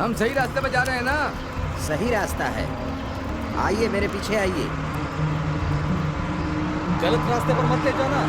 हम सही रास्ते पे जा रहे हैं ना? सही रास्ता है, आइए मेरे पीछे आइए। गलत रास्ते पर मत ले जाना।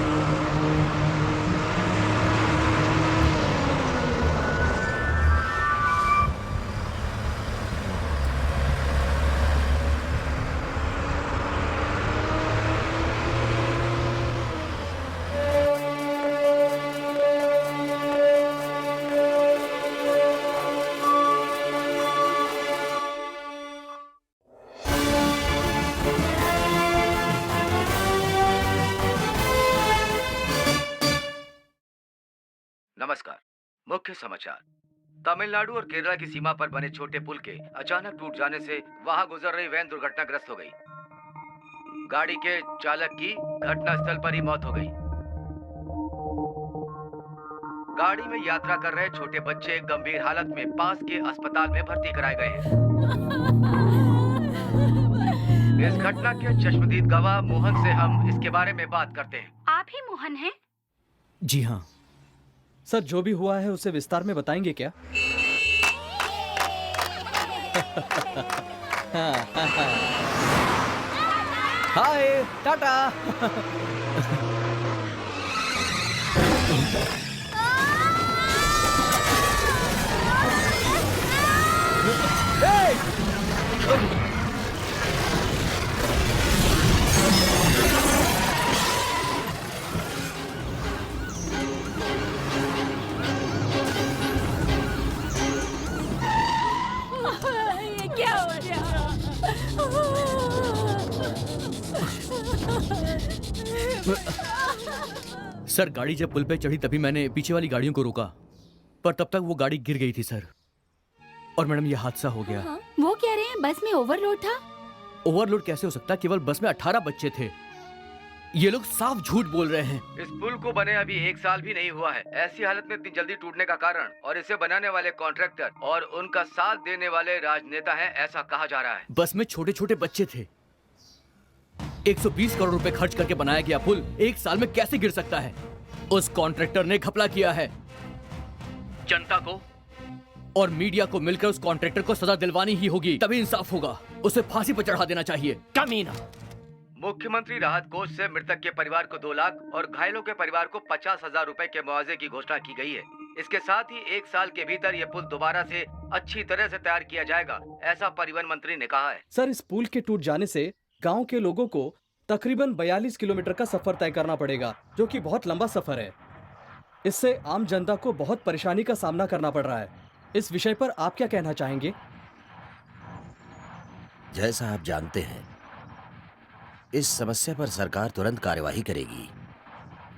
नमस्कार। मुख्य समाचार। तमिलनाडु और केरला की सीमा पर बने छोटे पुल के अचानक टूट जाने से वहां गुजर रही वैन दुर्घटनाग्रस्त हो गई। गाड़ी के चालक की घटनास्थल पर ही मौत हो गई। गाड़ी में यात्रा कर रहे छोटे बच्चे गंभीर हालत में पास के अस्पताल में भर्ती कराए गए हैं। इस घटना के चश्मदीद गवाह मोहन से हम इसके बारे में बात करते हैं। आप ही मोहन हैं? जी हाँ सर, जो भी हुआ है उसे विस्तार में बताएंगे क्या? हाय टाटा। ये क्या हो रहा? सर गाड़ी जब पुल पे चढ़ी तभी मैंने पीछे वाली गाड़ियों को रोका, पर तब तक वो गाड़ी गिर गई थी सर। और मैडम ये हादसा हो गया। वो कह रहे हैं बस में ओवरलोड था। ओवरलोड कैसे हो सकता? केवल बस में 18 बच्चे थे। ये लोग साफ झूठ बोल रहे हैं। इस पुल को बने अभी 1 साल भी नहीं हुआ है। ऐसी हालत में इतनी जल्दी टूटने का कारण और इसे बनाने वाले कॉन्ट्रैक्टर और उनका साथ देने वाले राजनेता हैं, ऐसा कहा जा रहा है। बस में छोटे छोटे बच्चे थे। 120 करोड़ रुपए खर्च करके बनाया गया पुल 1 साल में कैसे गिर सकता है? उस कॉन्ट्रैक्टर ने घपला किया है। जनता को और मीडिया को मिलकर उस कॉन्ट्रैक्टर को सजा दिलवानी ही होगी, तभी इंसाफ होगा। उसे फांसी पर चढ़ा देना चाहिए। कमीना। मुख्यमंत्री राहत कोष से मृतक के परिवार को 2 लाख और घायलों के परिवार को 50,000 रुपए के मुआवजे की घोषणा की गई है। इसके साथ ही 1 साल के भीतर यह पुल दोबारा से अच्छी तरह से तैयार किया जाएगा, ऐसा परिवहन मंत्री ने कहा है। सर, इस पुल के टूट जाने से गांव के लोगों को तकरीबन 42 किलोमीटर का सफर तय करना पड़ेगा, जो कि बहुत लंबा सफर है। इससे आम जनता को बहुत परेशानी का सामना करना पड़ रहा है। इस विषय पर आप क्या कहना चाहेंगे? जैसा आप जानते हैं, इस समस्या पर सरकार तुरंत कार्यवाही करेगी।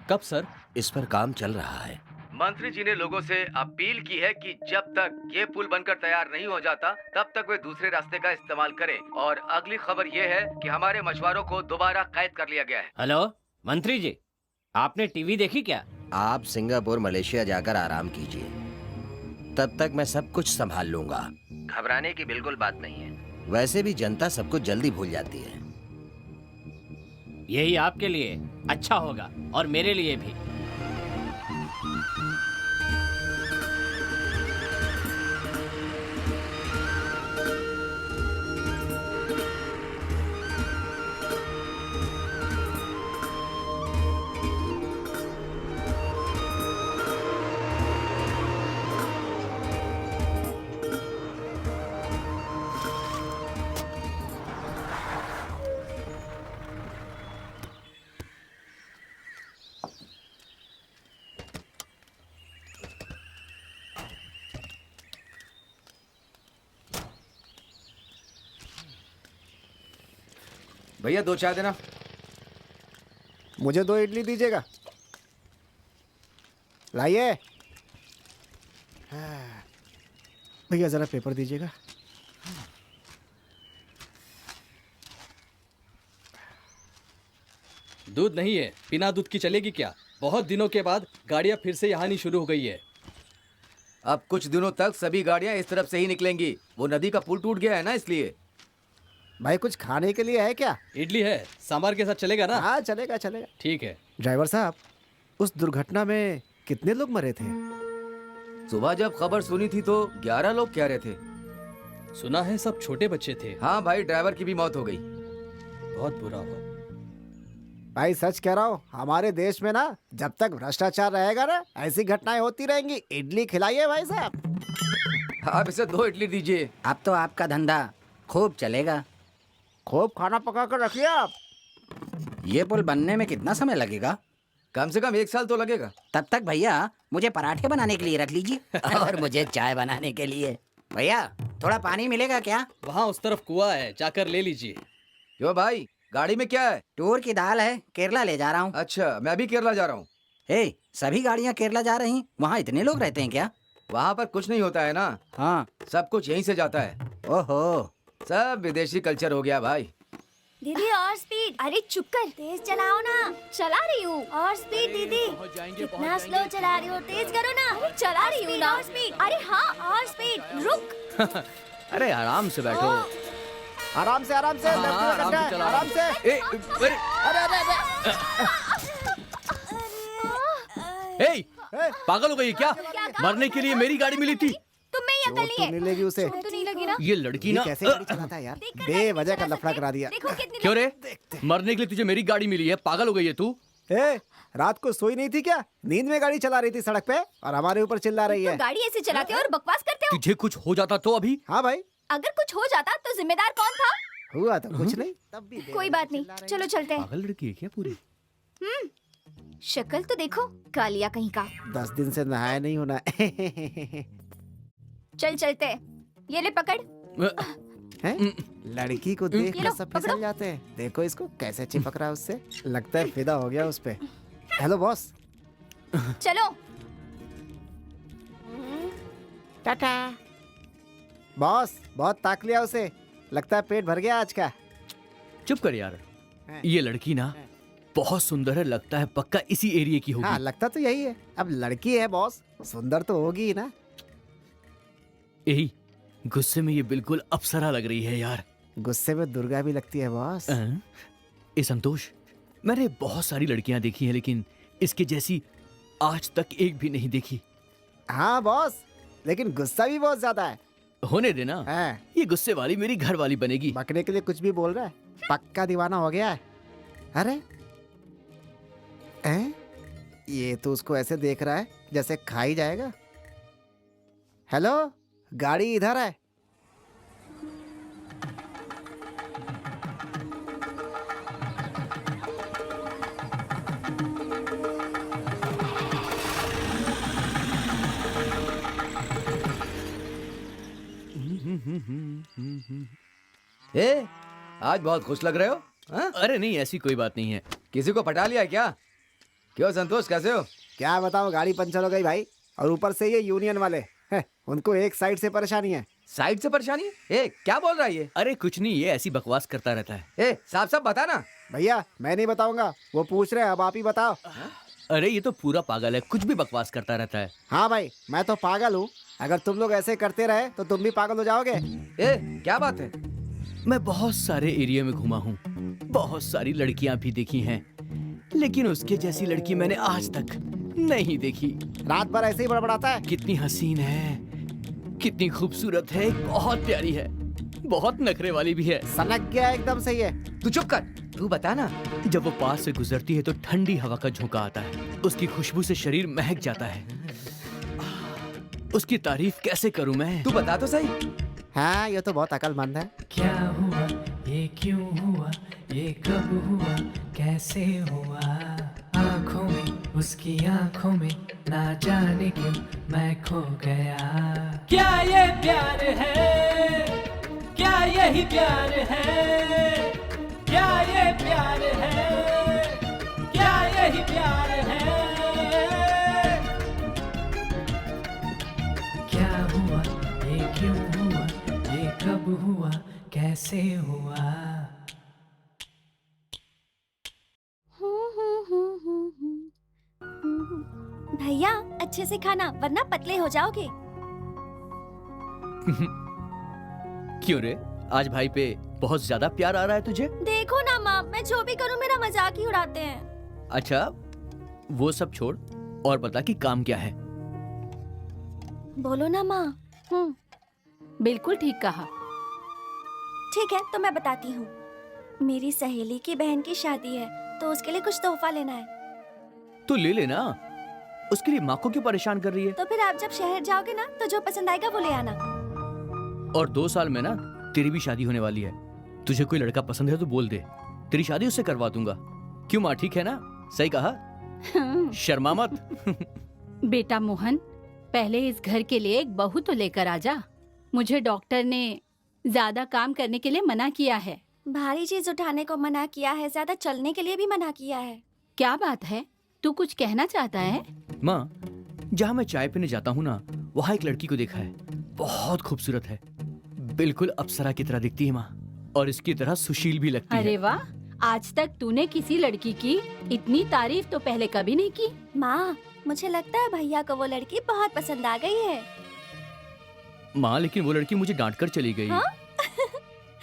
कब सर? इस पर काम चल रहा है। मंत्री जी ने लोगों से अपील की है कि जब तक ये पुल बनकर तैयार नहीं हो जाता तब तक वे दूसरे रास्ते का इस्तेमाल करें। और अगली खबर ये है कि हमारे मछुआरों को दोबारा कैद कर लिया गया है। हेलो मंत्री जी, आपने टीवी देखी क्या? आप सिंगापुर मलेशिया जाकर आराम कीजिए, तब तक मैं सब कुछ संभाल लूंगा। घबराने की बिल्कुल बात नहीं है। वैसे भी जनता सब कुछ जल्दी भूल जाती है। यही आपके लिए अच्छा होगा और मेरे लिए भी। भैया 2 चाय देना। मुझे 2 इडली दीजिएगा। लाइए। भैया जरा पेपर दीजिएगा। दूध नहीं है, बिना दूध की चलेगी क्या? बहुत दिनों के बाद गाड़ियां फिर से यहाँ नहीं शुरू हो गई है। अब कुछ दिनों तक सभी गाड़ियां इस तरफ से ही निकलेंगी। वो नदी का पुल टूट गया है ना, इसलिए। भाई कुछ खाने के लिए है क्या? इडली है, सांभर के साथ चलेगा ना? हाँ चलेगा चलेगा। ठीक है। ड्राइवर साहब, उस दुर्घटना में कितने लोग मरे थे? सुबह जब खबर सुनी थी तो 11 लोग कह रहे थे। सुना है सब छोटे बच्चे थे। हाँ भाई, ड्राइवर की भी मौत हो गई। बहुत बुरा हुआ। भाई सच कह रहा हूँ, हमारे देश में ना जब तक भ्रष्टाचार रहेगा ना ऐसी घटनाएं होती रहेंगी। इडली खिलाइए भाई साहब। आप इसे 2 इडली दीजिए। अब तो आपका धंधा खूब चलेगा। खूब खाना पका कर रखिए आप। ये पुल बनने में कितना समय लगेगा? कम से कम 1 साल तो लगेगा। तब तक भैया मुझे पराठे बनाने के लिए रख लीजिए और मुझे चाय बनाने के लिए। भैया थोड़ा पानी मिलेगा क्या? वहाँ उस तरफ कुआं है, जाकर ले लीजिए। क्यों भाई, गाड़ी में क्या है? टूर की दाल है, केरला ले जा रहा हूँ। अच्छा, मैं भी केरला जा रहा हूँ। हे, सभी गाड़ियाँ केरला जा रही हैं। वहाँ इतने लोग रहते हैं क्या? वहाँ पर कुछ नहीं होता है ना, हाँ। सब कुछ यहीं से जाता है। ओहो, सब विदेशी कल्चर हो गया भाई। दीदी और स्पीड। अरे चुप कर, तेज चलाओ ना। चला रही हूँ। और स्पीड दीदी। कितना स्लो चला रही हो, तेज करो ना। चला रही हूँ ना। और स्पीड। अरे हाँ, और स्पीड। रुक। अरे आराम से बैठो। आराम से हाँ, आराम से चला। आराम से। ए, अरे, अरे अरे अरे ए, पागल हो गई है क्या? मरने के लिए मेरी गाड़ी मिली थी। तुम्हें ये अकल नहीं है। नहीं लेगी उसे। तो नहीं लगी ना। ये लड़की ये ना कैसे गाड़ी चलाता है यार, बेवजह का लफड़ा करा दिया। देखो कितनी। क्यों रे? मरने के लिए तुझे मेरी गाड़ी मिली है? पागल हो गई है तू? ए, रात को सोई नहीं थी क्या? नींद में गाड़ी चला रही थी सड़क पे और हमारे ऊपर चिल्ला रही तो है। गाड़ी ऐसे चलाते हो और बकवास करते हो। तुझे कुछ हो जाता तो अभी? हाँ भाई, अगर कुछ हो जाता तो जिम्मेदार कौन था? हुआ तो कुछ नहीं, तब भी कोई बात नहीं, चलो चलते हैं। पागल लड़की है क्या पूरी? शक्ल तो देखो, कालिया कहीं का। 10 दिन से नहाया नहीं होना। चल चलते हैं। ये ले पकड़। हैं? लड़की को देख ये कर लो, सब पकड़ो। फिसल जाते हैं। देखो इसको कैसे चिपक रहा है उससे। लगता है फिदा हो गया उस पे। Hello boss. चलो। टाटा। बॉस बहुत ताक लिया उसे, लगता है पेट भर गया आज का। चुप कर यार। ये लड़की ना बहुत सुंदर है, लगता है पक्का इसी एरिया की होगी। हाँ लगता तो यही है। अब लड़की है बॉस, सुंदर तो होगी ही ना। यही गुस्से में ये बिल्कुल अप्सरा लग रही है यार। गुस्से में दुर्गा भी लगती है बॉस। ए संतोष, मैंने बहुत सारी लड़कियां देखी हैं लेकिन इसके जैसी आज तक एक भी नहीं देखी। हाँ बॉस, लेकिन गुस्सा भी बहुत ज्यादा है। होने देना, हाँ, ये गुस्से वाली मेरी घर वाली बनेगी। बकने के लिए कुछ भी बोल रहा है, पक्का दीवाना हो गया है। अरे ये तो उसको ऐसे देख रहा है जैसे खा ही जाएगा। हेलो, गाड़ी इधर है। आज बहुत खुश लग रहे हो। हाँ? अरे नहीं, ऐसी कोई बात नहीं है। किसी को पटा लिया है क्या? क्यों संतोष, कैसे हो? क्या बताओ, गाड़ी पंचर हो गई भाई, और ऊपर से ये यूनियन वाले उनको एक साइड से परेशानी है। साइड से परेशानी? क्या बोल रहा है ये? अरे कुछ नहीं, ये ऐसी बकवास करता रहता है। साफ साफ बता ना। भैया मैं नहीं बताऊंगा, वो पूछ रहे हैं, अब आप ही बताओ। अरे ये तो पूरा पागल है, कुछ भी बकवास करता रहता है। हाँ भाई, मैं तो पागल हूँ। अगर तुम लोग ऐसे करते रहे तो तुम भी पागल हो जाओगे। क्या बात है? मैं बहुत सारे एरिया में घुमा हूँ, बहुत सारी लड़कियां भी देखी हैं, लेकिन उसके जैसी लड़की मैंने आज तक नहीं देखी। रात भर ऐसे ही बड़बड़ाता है। कितनी हसीन है, कितनी खूबसूरत है, बहुत प्यारी है, बहुत नखरे वाली भी है। सनक गया एकदम सही है। तू चुप कर, तू बता ना। जब वो पास से गुजरती है तो ठंडी हवा का झोंका आता है, उसकी खुशबू से शरीर महक जाता है। उसकी तारीफ कैसे करूं मैं? तू बता तो सही। हाँ ये तो बहुत अकलमंद है। क्या हुआ, ये क्यों हुआ, ये कब हुआ, कैसे हुआ? आंखों में, उसकी आंखों में, ना जाने क्यों मैं खो गया। क्या ये प्यार है, क्या यही प्यार है, क्या ये प्यार है, क्या यही प्यार है? क्या हुआ, ये क्यों हुआ, ये कब हुआ, कैसे हुआ? भैया अच्छे से खाना, वरना पतले हो जाओगे। क्यों रे, आज भाई पे बहुत ज्यादा प्यार आ रहा है तुझे? देखो ना माँ, मैं जो भी करूँ मेरा मजाक ही उड़ाते हैं। अच्छा वो सब छोड़ और बता कि काम क्या है। बोलो ना माँ। बिल्कुल ठीक कहा। ठीक है, तो मैं बताती हूँ। मेरी सहेली की बहन की शादी है, तो उसके लिए कुछ तोहफा लेना है। तो ले लेना, उसके लिए माँ को क्यों परेशान कर रही है? तो फिर आप जब शहर जाओगे ना, तो जो पसंद आएगा वो ले आना। और 2 साल में ना तेरी भी शादी होने वाली है। तुझे कोई लड़का पसंद है तो बोल दे, तेरी शादी उससे करवा दूंगा। क्यों माँ, ठीक है ना? सही कहा, शर्मा मत। बेटा मोहन, पहले इस घर के लिए एक बहू तो लेकर आ जा। मुझे डॉक्टर ने ज्यादा काम करने के लिए मना किया है। भारी चीज उठाने को मना किया है, ज्यादा चलने के लिए भी मना किया है। क्या बात है, तू कुछ कहना चाहता है? माँ, जहाँ मैं चाय पीने जाता हूँ ना, वहाँ एक लड़की को देखा है, बहुत खूबसूरत है, बिल्कुल अप्सरा की तरह दिखती है माँ, और इसकी तरह सुशील भी लगती है। अरे वाह, आज तक तूने किसी लड़की की इतनी तारीफ तो पहले कभी नहीं की। माँ, मुझे लगता है भैया को वो लड़की बहुत पसंद आ गई है। माँ, लेकिन वो लड़की मुझे डांट कर चली गई। हाँ?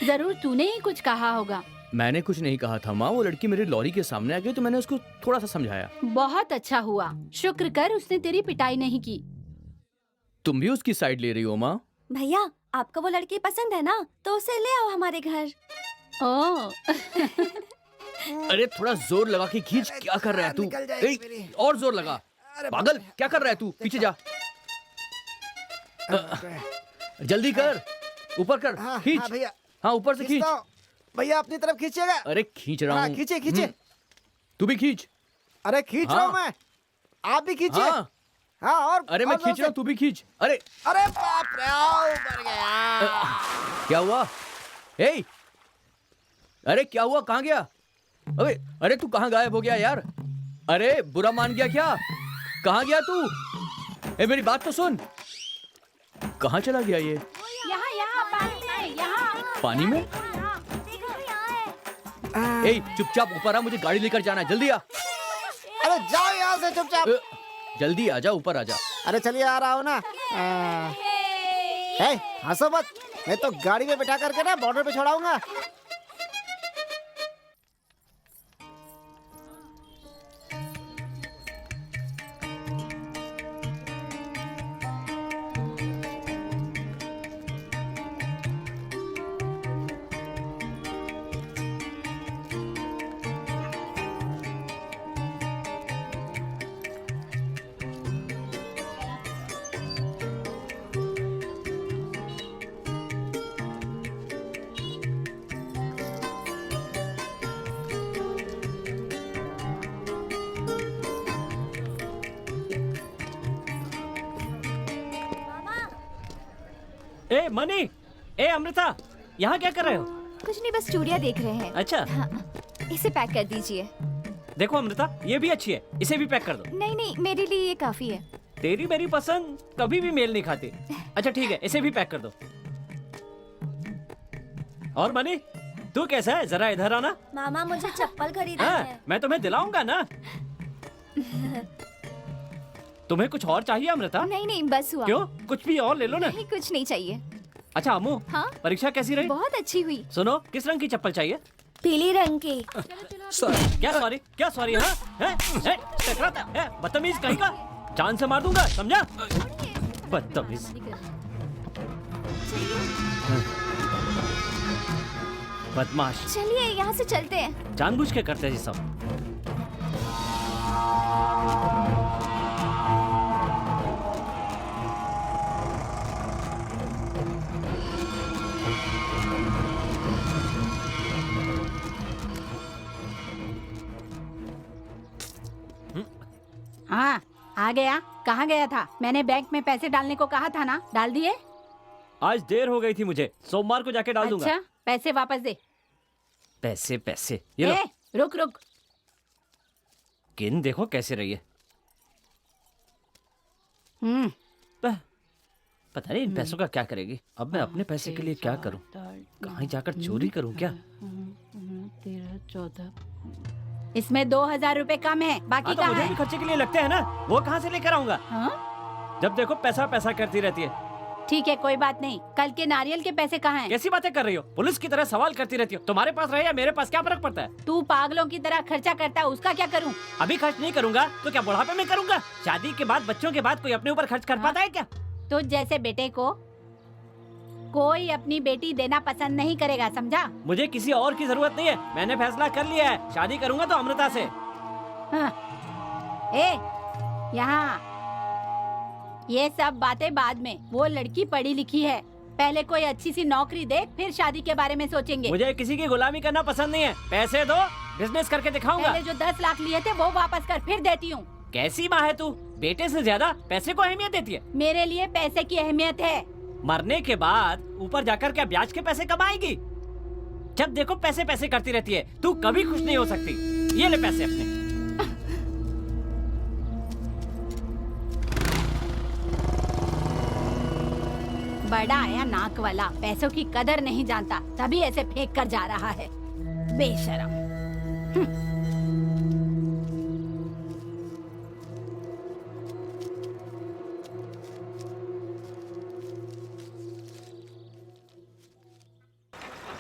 जरूर तूने ही कुछ कहा होगा। मैंने कुछ नहीं कहा था माँ, वो लड़की मेरे लॉरी के सामने आ गई तो मैंने उसको थोड़ा सा समझाया। बहुत अच्छा हुआ, शुक्र कर उसने तेरी पिटाई नहीं की। तुम भी उसकी साइड ले रही हो माँ? भैया, आपको वो लड़की पसंद है ना, तो उसे ले आओ हमारे घर। ओह, अरे थोड़ा जोर लगा के खींच, क्या कर रहा है तू? और जोर लगा, पागल, क्या कर रहा है तू? पीछे जा, जल्दी कर, ऊपर कर, खींच। भैया, हाँ, ऊपर से खींच। भैया अपनी तरफ खींचिएगा। अरे खींच रहा हूँ। खींचे खींचे। तू भी खींच। अरे खींच रहा हूँ मैं, आप भी खींचिए। हाँ, हाँ, और अरे मैं खींच रहा हूँ, तू भी खींच। अरे अरे बाप रे, ऊपर गया। क्या हुआ? ए, अरे क्या हुआ, कहाँ गया? अबे, अरे तू कहाँ गायब हो गया यार? अरे बुरा मान गया क्या? कहाँ गया तू? ए, मेरी बात तो सुन, कहाँ चला गया ये? यहाँ यहाँ पानी में, यहाँ पानी में? देखो यहाँ है। ए, चुपचाप ऊपर आ, मुझे गाड़ी लेकर जाना है, जल्दी आ। अरे जाओ यहाँ से चुपचाप। जल्दी आ जा, ऊपर आ जा। अरे चलिए, आ रहा हूँ ना। हंसो मत, मैं तो गाड़ी में बिठा करके ना बॉर्डर पे छोड़ाऊंगा। ए मनी, ए अमृता, यहाँ क्या कर रहे हो? कुछ नहीं, बस चूड़ियाँ देख रहे हैं। अच्छा, हाँ, इसे पैक कर दीजिए। देखो अमृता, ये भी अच्छी है, इसे भी पैक कर दो। नहीं नहीं, मेरे लिए ये काफी है। तेरी मेरी पसंद कभी भी मेल नहीं खाती। अच्छा ठीक है, इसे भी पैक कर दो। और मनी, तू कैसा है? जरा इधर आना। मामा, मुझे चप्पल खरीदना हाँ, है। मैं तुम्हें दिलाऊंगा ना। तुम्हें कुछ और चाहिए अमृता? नहीं नहीं, बस हुआ। क्यों, कुछ भी और ले लो ना। नहीं, कुछ नहीं चाहिए। अच्छा अम्मू, हाँ? परीक्षा कैसी रही? बहुत अच्छी हुई। सुनो, किस रंग की चप्पल चाहिए? पीली रंग की। क्या सॉरी, क्या सॉरी? हाँ, हैं? टकराता है, बदतमीज कहीं का, जान से मार दूंगा, समझा? बदतमीज। बदमाश। चलिए यहाँ से चलते हैं। जानबूझ के करते हैं ये सब। हाँ, आ गया। कहाँ गया था? मैंने बैंक में पैसे डालने को कहा था ना, डाल दिए? आज देर हो गई थी मुझे, सोमवार को जाके डाल दूंगा। अच्छा, पैसे वापस दे। पैसे पैसे, ये लो। ए, रुक रुक। किन देखो कैसे रही है। पता नहीं इन पैसों का क्या करेगी। अब मैं अपने पैसे के लिए क्या करूं? कहीं जाकर चोरी करूं क्या? 13, 14। इसमें 2000 रुपए कम है, बाकी तो कहाँ मुझे है? भी खर्चे के लिए लगते हैं ना, वो कहाँ से लेकर आऊंगा? हाँ? जब देखो पैसा पैसा करती रहती है। ठीक है, कोई बात नहीं। कल के नारियल के पैसे कहाँ हैं? कैसी बातें कर रही हो? पुलिस की तरह सवाल करती रहती हो। तुम्हारे पास रहे या मेरे पास, क्या फर्क पड़ता है? तू पागलों की तरह खर्चा करता है, उसका क्या करूं? अभी खर्च नहीं करूंगा तो क्या बुढ़ापे में करूंगा? शादी के बाद, बच्चों के बाद कोई अपने ऊपर खर्च कर पाता है क्या? तो जैसे बेटे को कोई अपनी बेटी देना पसंद नहीं करेगा, समझा? मुझे किसी और की जरूरत नहीं है, मैंने फैसला कर लिया है, शादी करूंगा तो अमृता से। हाँ। ए, यहाँ ये सब बातें बाद में। वो लड़की पढ़ी लिखी है, पहले कोई अच्छी सी नौकरी देख, फिर शादी के बारे में सोचेंगे। मुझे किसी की गुलामी करना पसंद नहीं है, पैसे दो, बिजनेस करके दिखाऊंगा। पहले जो 10 लाख लिए थे वो वापस कर, फिर देती हूँ। कैसी माँ है तू, बेटे से ज्यादा पैसे को अहमियत देती है। मेरे लिए पैसे की अहमियत है। मरने के बाद ऊपर जाकर क्या ब्याज के पैसे कमाएगी? जब देखो पैसे पैसे करती रहती है, तू कभी खुश नहीं हो सकती। ये ले पैसे अपने। बड़ा आया नाक वाला, पैसों की कदर नहीं जानता, तभी ऐसे फेंक कर जा रहा है, बेशरम।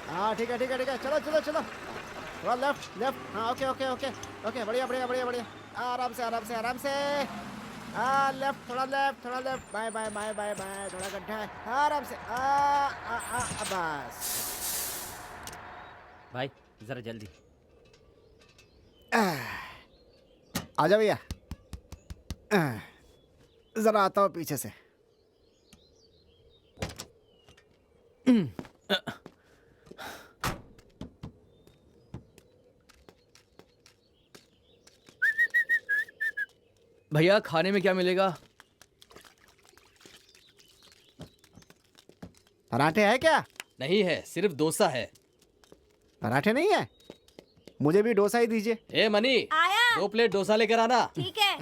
हाँ ठीक है ठीक है ठीक है, चलो चलो चलो, थोड़ा लेफ्ट लेफ्ट। हाँ ओके ओके ओके ओके, बढ़िया बढ़िया बढ़िया बढ़िया, आराम से आराम से आराम से। हाँ लेफ्ट, थोड़ा लेफ्ट, थोड़ा left, bye bye bye bye bye, थोड़ा गड्ढा है, आराम से। बस भाई जरा जल्दी आ जा भैया, जरा आता हूँ पीछे से। भैया खाने में क्या मिलेगा? पराठे है क्या? नहीं है, सिर्फ डोसा है। पराठे नहीं है? मुझे भी डोसा ही दीजिए। ए मनी, आया। 2 प्लेट डोसा लेकर आना। ठीक है।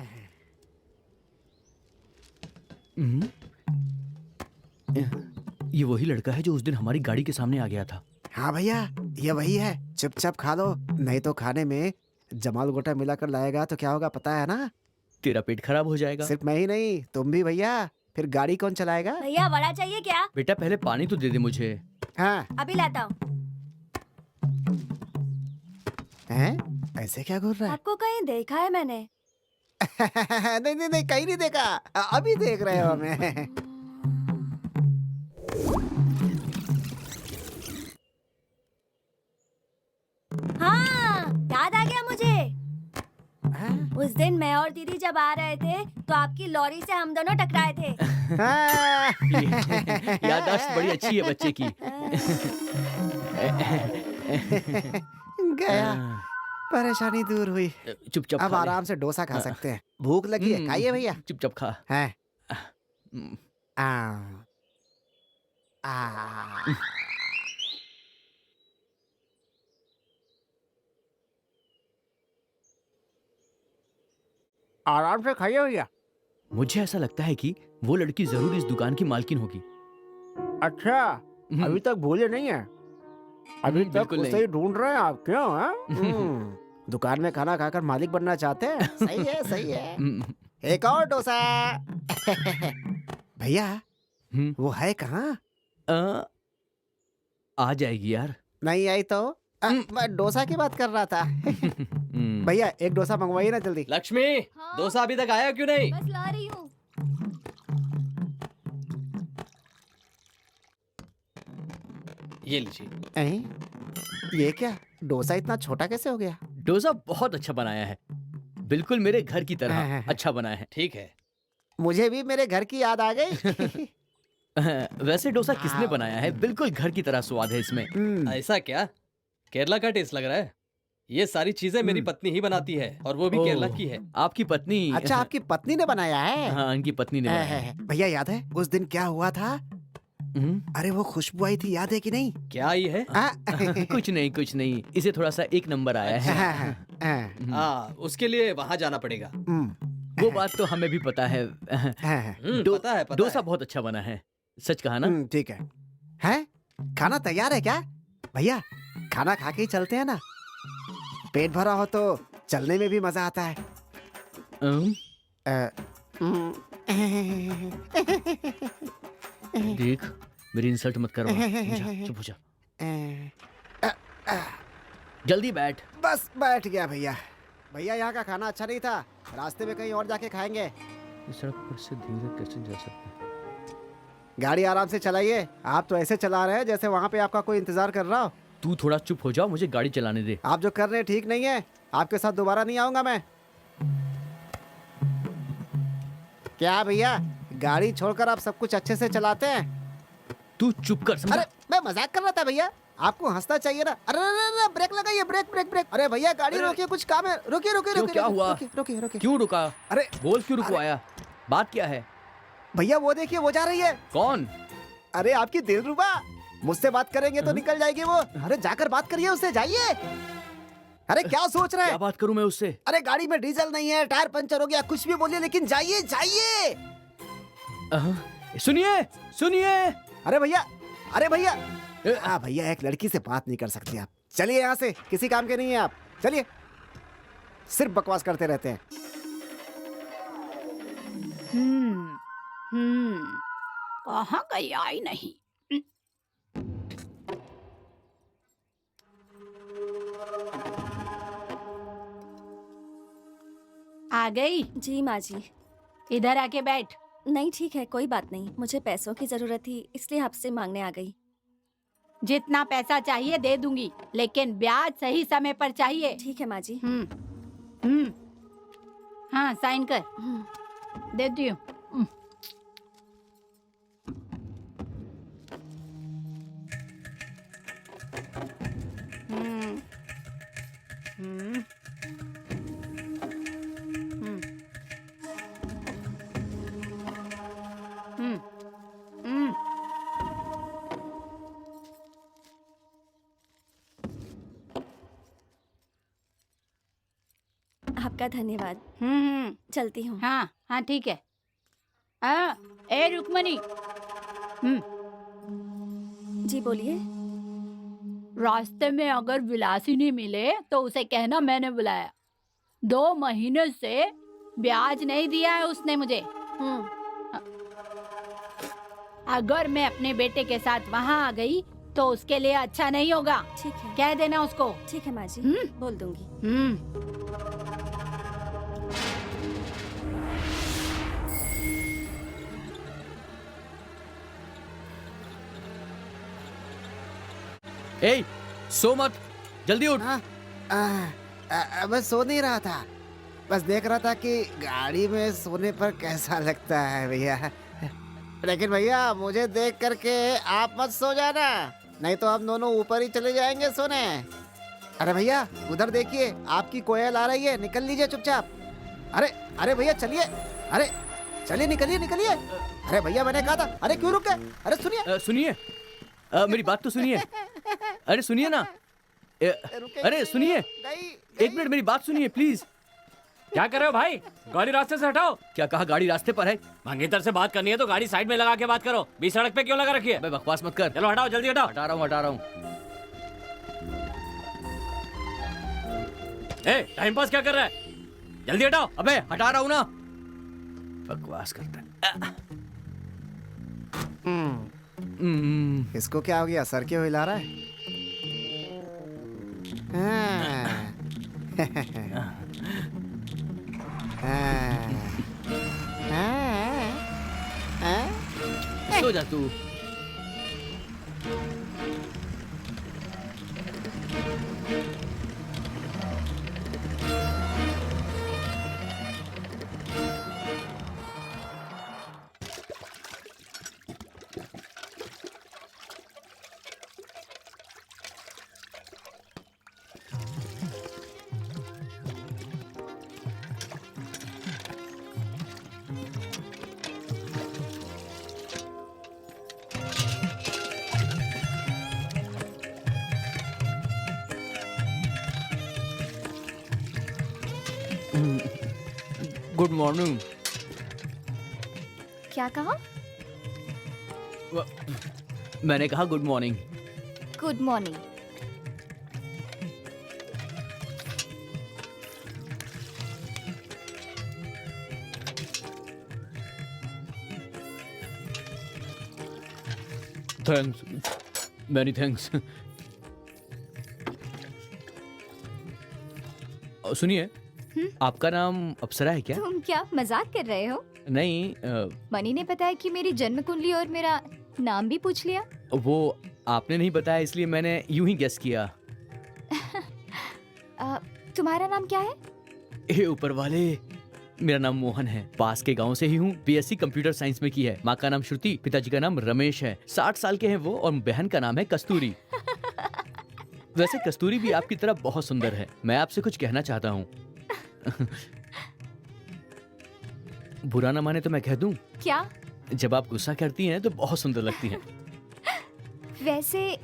ये वही लड़का है जो उस दिन हमारी गाड़ी के सामने आ गया था। हाँ भैया, ये वही है। चुपचाप खा लो, नहीं तो खाने में जमाल गोटा मिलाकर लाएगा तो क्या होगा पता है ना? तेरा पेट खराब हो जाएगा। सिर्फ मैं ही नहीं, तुम भी भैया। फिर गाड़ी कौन चलाएगा? भैया वड़ा चाहिए क्या? बेटा पहले पानी तो दे दे मुझे। हाँ अभी लाता हूँ। हैं? ऐसे क्या घूर रहा है? आपको कहीं देखा है मैंने? नहीं नहीं नहीं, कहीं नहीं देखा, अभी देख रहे हो हमें। हाँ, याद आ गया मुझे। उस दिन मैं और दीदी जब आ रहे थे तो आपकी लॉरी से हम दोनों टकराए थे। याददाश्त बड़ी अच्छी है बच्चे की। गया, परेशानी दूर हुई। चुपचाप अब खा ले। आराम से डोसा खा सकते हैं। भूख लगी है, खाइए भैया। चुपचाप खा। हैं? हम्म, आराम से खाइए भैया। मुझे ऐसा लगता है कि वो लड़की जरूर इस दुकान की मालकिन होगी। अच्छा, अभी तक भूले नहीं है? अभी तक बिल्कुल उसे नहीं। ही ढूंढ रहे हैं आप, क्यों? दुकान में खाना खाकर मालिक बनना चाहते हैं? सही है सही है। एक और डोसा। भैया वो है कहाँ? आ जाएगी यार। नहीं आई तो? मैं डोसा की बात कर रहा था। भैया एक डोसा मंगवाइए ना जल्दी। लक्ष्मी, हाँ? डोसा अभी तक आया क्यों नहीं? बस ला रही हूँ। ये लीजिए। ये क्या, डोसा इतना छोटा कैसे हो गया? डोसा बहुत अच्छा बनाया है, बिल्कुल मेरे घर की तरह अच्छा बनाया है। ठीक है। मुझे भी मेरे घर की याद आ गई। वैसे डोसा किसने बनाया है? बिल्कुल घर की तरह स्वाद है इसमें। ऐसा क्या? केरला का टेस्ट लग रहा है। ये सारी चीजें मेरी पत्नी ही बनाती है, और वो भी ओह। केरला की है। आपकी पत्नी? अच्छा, आपकी पत्नी ने बनाया है? हाँ, उनकी पत्नी ने बनाया है। भैया याद है उस दिन क्या हुआ था? अरे वो खुशबू आई थी, याद है कि नहीं? क्या आई है? कुछ नहीं, इसे थोड़ा सा एक नंबर आया है। हाँ, उसके लिए वहाँ जाना पड़ेगा। वो बात तो हमें भी पता है। पता है, पता डोसा है। बहुत अच्छा बना है, सच कहा ना? ठीक है। हैं? खाना तैयार है क्या? भैया खाना खा के ही चलते हैं ना, पेट भरा हो तो चलने में भी मजा आता है। देख, मेरी इंसल्ट मत करवा। जा, चुप हो जा। जल्दी बैठ। बस बैठ गया भैया। भैया यहाँ का खाना अच्छा नहीं था, रास्ते में कहीं और जाके खाएंगे। इस सड़क पर से धीरे कैसे जा सकते हैं? गाड़ी आराम से चलाइए। आप तो ऐसे चला रहे हैं जैसे वहाँ पे आपका कोई इंतजार कर रहा हो। तू थोड़ा चुप हो जाओ, मुझे गाड़ी चलाने दे। आप जो कर रहे हैं ठीक नहीं है। आपके साथ दोबारा नहीं आऊंगा मैं। क्या भैया, गाड़ी छोड़कर आप सब कुछ अच्छे से चलाते हैं? तू चुप कर, समझा? अरे मैं मजाक कर रहा था भैया, आपको हंसना चाहिए ना। अरे अरे ब्रेक लगाइए, ब्रेक ब्रेक ब्रेक। अरे भैया गाड़ी रोकिए, कुछ काम है। रोकिए रोकिए क्यों, रोकिए। क्या हुआ? रोकिए रोकिए। क्यों रुका? अरे बोल, क्यों रुकवाया? बात क्या है? भैया वो देखिए, वो जा रही है। कौन? अरे आपकी दिलरुबा। मुझसे बात करेंगे तो निकल जाएगी वो। अरे जाकर बात करिए उससे, जाइए। अरे क्या सोच रहे क्या हैं? बात करूं मैं उससे? अरे गाड़ी में डीजल नहीं है, टायर पंचर हो गया, कुछ भी बोलिए लेकिन जाइए जाइए। सुनिए सुनिए। अरे भैया, अरे भैया। हाँ भैया, एक लड़की से बात नहीं कर सकते आप। चलिए यहाँ से, किसी काम के नहीं है आप। चलिए, सिर्फ बकवास करते रहते हैं। कहाँ गई? आई नहीं। आ गई? जी माँ जी। इधर आके बैठ। नहीं ठीक है, कोई बात नहीं। मुझे पैसों की जरूरत थी, इसलिए आपसे मांगने आ गई। जितना पैसा चाहिए दे दूंगी, लेकिन ब्याज सही समय पर चाहिए। ठीक है माँ जी। हाँ साइन कर। देती हूँ। आपका धन्यवाद। चलती हूँ। हाँ हाँ ठीक है। ए रुक्मणी। जी बोलिए। रास्ते में अगर विलासिनी मिले तो उसे कहना मैंने बुलाया। 2 महीने से ब्याज नहीं दिया है उसने मुझे। अगर मैं अपने बेटे के साथ वहाँ आ गई तो उसके लिए अच्छा नहीं होगा। ठीक है, कह देना उसको। ठीक है माँ जी, बोल दूंगी। ए, सो मत, जल्दी उठ। मैं सो नहीं रहा था, बस देख रहा था कि गाड़ी में सोने पर कैसा लगता है भैया। लेकिन भैया मुझे देख करके आप मत सो जाना, नहीं तो हम दोनों ऊपर ही चले जाएंगे सोने। अरे भैया उधर देखिए, आपकी कोयल आ रही है, निकल लीजिए चुपचाप। अरे अरे भैया चलिए, अरे चलिए निकलिए निकलिए। अरे भैया मैंने कहा था। अरे क्यों रुक गए? अरे सुनिए सुनिए, मेरी बात तो सुनिए। अरे सुनिए ना। अरे सुनिए, एक मिनट मेरी बात सुनिए प्लीज। क्या कर रहे हो भाई? गाड़ी रास्ते से हटाओ। क्या कहा? गाड़ी रास्ते पर है। मंगेतर से बात करनी है तो गाड़ी साइड में लगा के बात करो। बीच सड़क पे क्यों लगा रखी है? मैं बकवास मत कर। चलो हटाओ, जल्दी हटाओ। हटा रहा हूँ हटा रहा हूँ। टाइम पास क्या कर रहा है? जल्दी हटाओ। अबे हटा रहा हूँ ना। बकवास करता है। इसको क्या हो गया? सर क्यों हिला रहा है? सो जा तू। Good morning. क्या कहा? मैंने कहा good morning. Good morning. Thanks, many thanks. सुनिए, आपका नाम अप्सरा है क्या? तुम क्या मजाक कर रहे हो? नहीं, मनी ने बताया कि मेरी जन्म कुंडली और मेरा नाम भी पूछ लिया। वो आपने नहीं बताया इसलिए मैंने यूं ही गेस किया। तुम्हारा नाम क्या है? ए ऊपर वाले, मेरा नाम मोहन है, पास के गांव से ही हूँ। बीएससी कंप्यूटर साइंस में की है। माँ का नाम श्रुति, पिताजी का नाम रमेश है। 60 साल के हैं वो और बहन का नाम है कस्तूरी। वैसे कस्तूरी भी आपकी तरह बहुत सुंदर है। मैं आपसे कुछ कहना चाहता हूँ। बुरा ना माने तो मैं कह दूं? क्या? जब आप गुस्सा करती हैं तो बहुत सुंदर लगती हैं। वैसे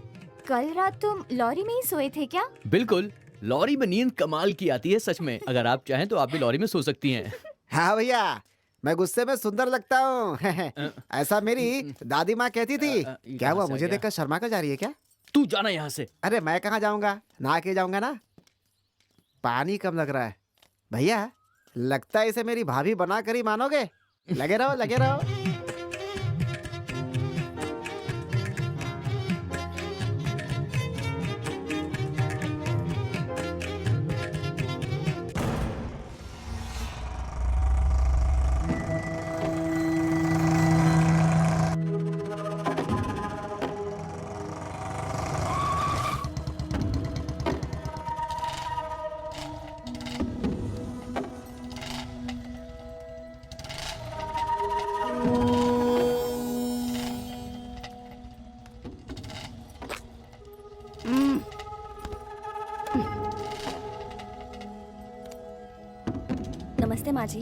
कल रात तुम लॉरी में ही सोए थे क्या? बिल्कुल, लॉरी में नींद कमाल की आती है सच में। अगर आप चाहें तो आप भी लॉरी में सो सकती हैं। हाँ भैया, मैं गुस्से में सुंदर लगता हूँ। ऐसा मेरी दादी माँ कहती थी। क्या हुआ, मुझे देखकर शर्मा कर जा रही है क्या? तू जाना यहाँ से। अरे मैं कहाँ जाऊंगा, नहा के जाऊंगा ना। पानी कम लग रहा है भैया, लगता है इसे मेरी भाभी बना कर ही मानोगे। लगे रहो लगे रहो। नमस्ते माँ जी।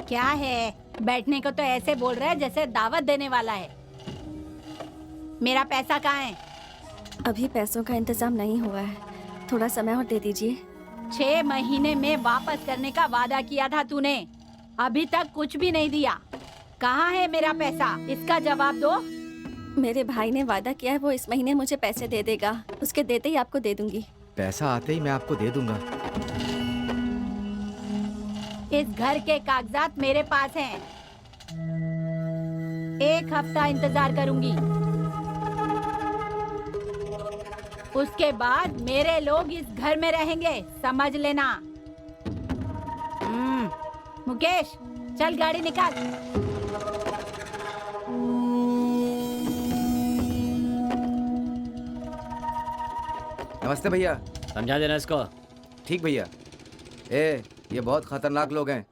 क्या है, बैठने को तो ऐसे बोल रहा है जैसे दावत देने वाला है। मेरा पैसा कहाँ है? अभी पैसों का इंतजाम नहीं हुआ है, थोड़ा समय और दे दीजिए। 6 महीने में वापस करने का वादा किया था तूने, अभी तक कुछ भी नहीं दिया। कहाँ है मेरा पैसा, इसका जवाब दो। मेरे भाई ने वादा किया है वो इस महीने मुझे पैसे दे देगा, उसके देते ही आपको दे दूंगी। पैसा आते ही मैं आपको दे दूंगा। इस घर के कागजात मेरे पास हैं। 1 हफ्ता इंतजार करूंगी, उसके बाद मेरे लोग इस घर में रहेंगे, समझ लेना। मुकेश, चल गाड़ी निकाल। नमस्ते भैया। समझा देना इसको। ठीक भैया। ये बहुत खतरनाक लोग हैं।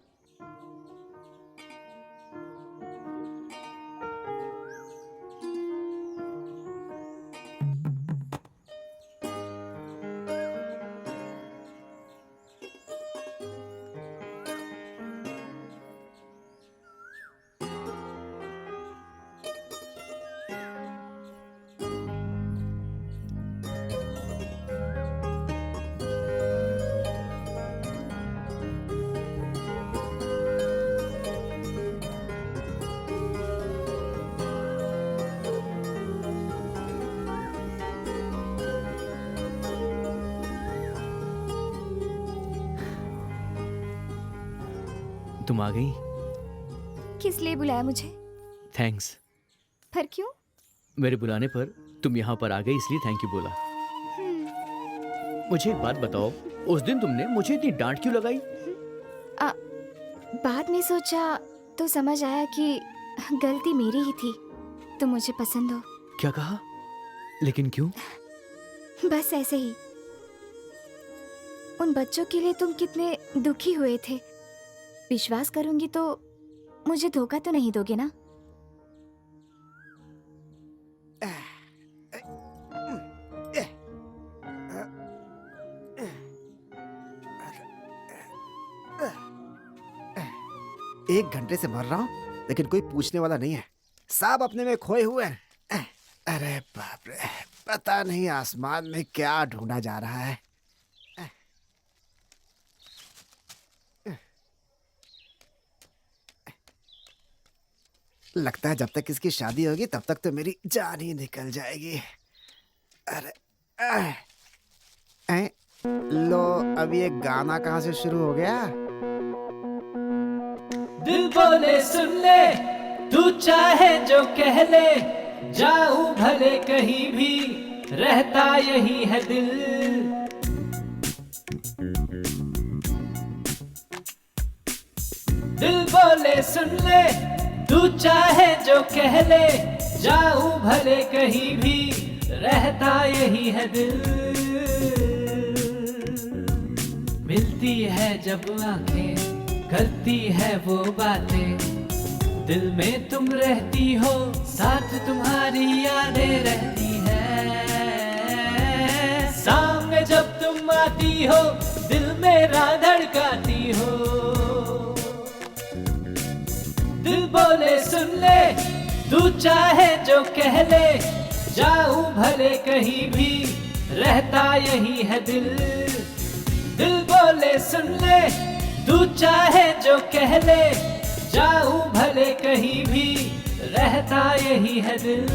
तुम आ गई? किस लिए बुलाया मुझे? थैंक्स। पर क्यों? मेरे बुलाने पर तुम यहाँ पर आ गई इसलिए थैंक यू बोला। मुझे एक बात बताओ, उस दिन तुमने मुझे इतनी डांट क्यों लगाई? बाद में सोचा तो समझ आया कि गलती मेरी ही थी। तुम मुझे पसंद हो। क्या कहा? लेकिन क्यों? बस ऐसे ही। उन बच्चों के लिए तुम कितने दुखी हुए थे। विश्वास करूंगी तो मुझे धोखा तो नहीं दोगे ना? एक घंटे से मर रहा हूँ लेकिन कोई पूछने वाला नहीं है, सब अपने में खोए हुए हैं। अरे बाप रे, पता नहीं आसमान में क्या ढूंढा जा रहा है। लगता है जब तक इसकी शादी होगी तब तक तो मेरी जान ही निकल जाएगी। अरे लो, अभी एक गाना कहाँ से शुरू हो गया? दिल बोले सुन ले, तू चाहे जो कह ले, जाऊं भले कहीं भी, रहता यही है दिल। दिल बोले सुन ले, तू चाहे जो कह ले, जाऊं भले कहीं भी, रहता यही है दिल। मिलती है जब आंखें, करती है वो बातें, दिल में तुम रहती हो, साथ तुम्हारी यादें रहती है। सामने जब तुम आती हो, दिल मेरा धड़काती हो। दिल बोले सुन ले, तू चाहे जो कह ले, जाऊं भले कहीं भी, रहता यही है दिल। दिल बोले सुन ले, तू चाहे जो कह ले, जाऊं भले कहीं भी, रहता यही है दिल।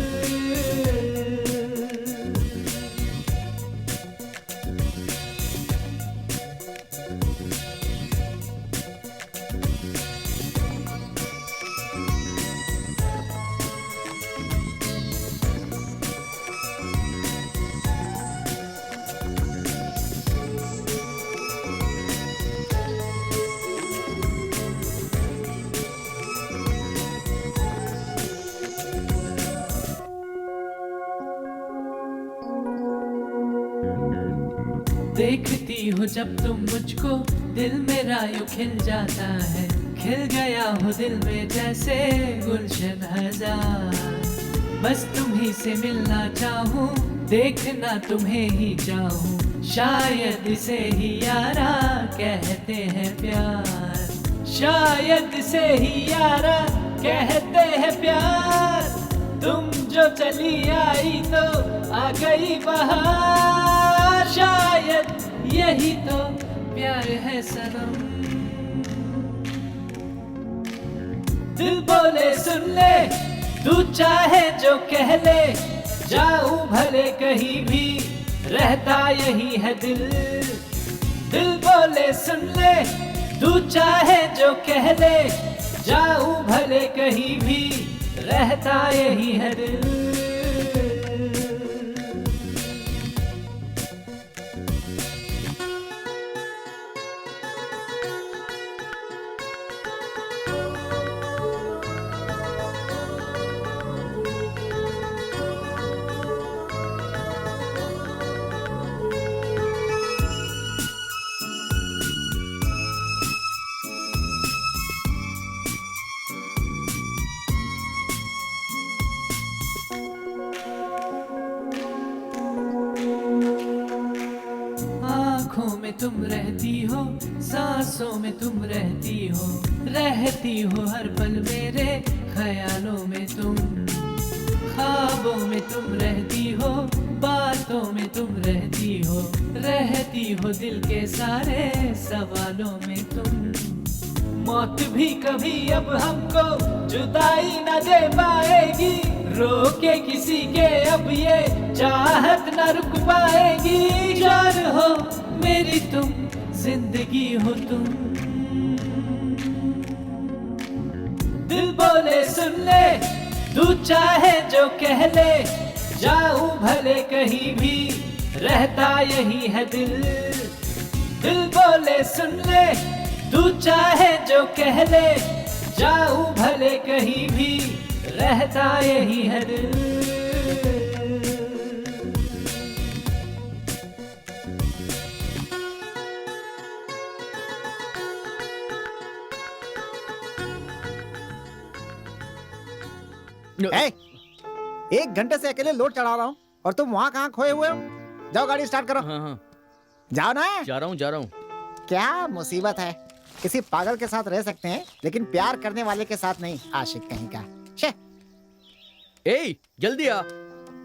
देखती हो जब तुम मुझको, दिल मेरा यूं खिल जाता है। खिल गया हो दिल में जैसे गुलशन हजार। बस तुम ही से मिलना चाहूं, देखना तुम्हें ही चाहूं। शायद इसे ही यारा कहते हैं प्यार। शायद इसे ही यारा कहते हैं प्यार। तुम जो चली आई तो आ गई बहार। शायद यही तो प्यार है सनम। दिल बोले सुन ले, तू चाहे जो कह ले, जाऊं भले कहीं भी, रहता यही है दिल। दिल बोले सुन ले, तू चाहे जो कह ले, जाऊं भले कहीं भी, रहता यही है दिल। तुम रहती हो, सांसों में तुम रहती हो हर पल मेरे ख्यालों में तुम। ख्वाबों में तुम रहती हो, बातों में तुम रहती हो दिल के सारे सवालों में तुम। मौत भी कभी अब हमको जुदाई न दे पाएगी, रोके किसी के अब ये चाहत न रुक पाएगी। जान हो मेरी तुम, जिंदगी हो तुम। दिल बोले सुन ले, तू चाहे जो कह ले, जाऊं भले कहीं भी, रहता यही है दिल। दिल बोले सुन ले, तू चाहे जो कह ले, जाऊं भले कहीं भी, रहता यही है दिल। एक घंटे से अकेले लोड चढ़ा रहा हूँ और तुम वहाँ कहाँ खोए हुए हो? जाओ गाड़ी स्टार्ट करो। हाँ। जाओ ना। जा रहा हूँ। क्या मुसीबत है, किसी पागल के साथ रह सकते हैं लेकिन प्यार करने वाले के साथ नहीं। आशिक कहीं का। शे। ए, जल्दी आ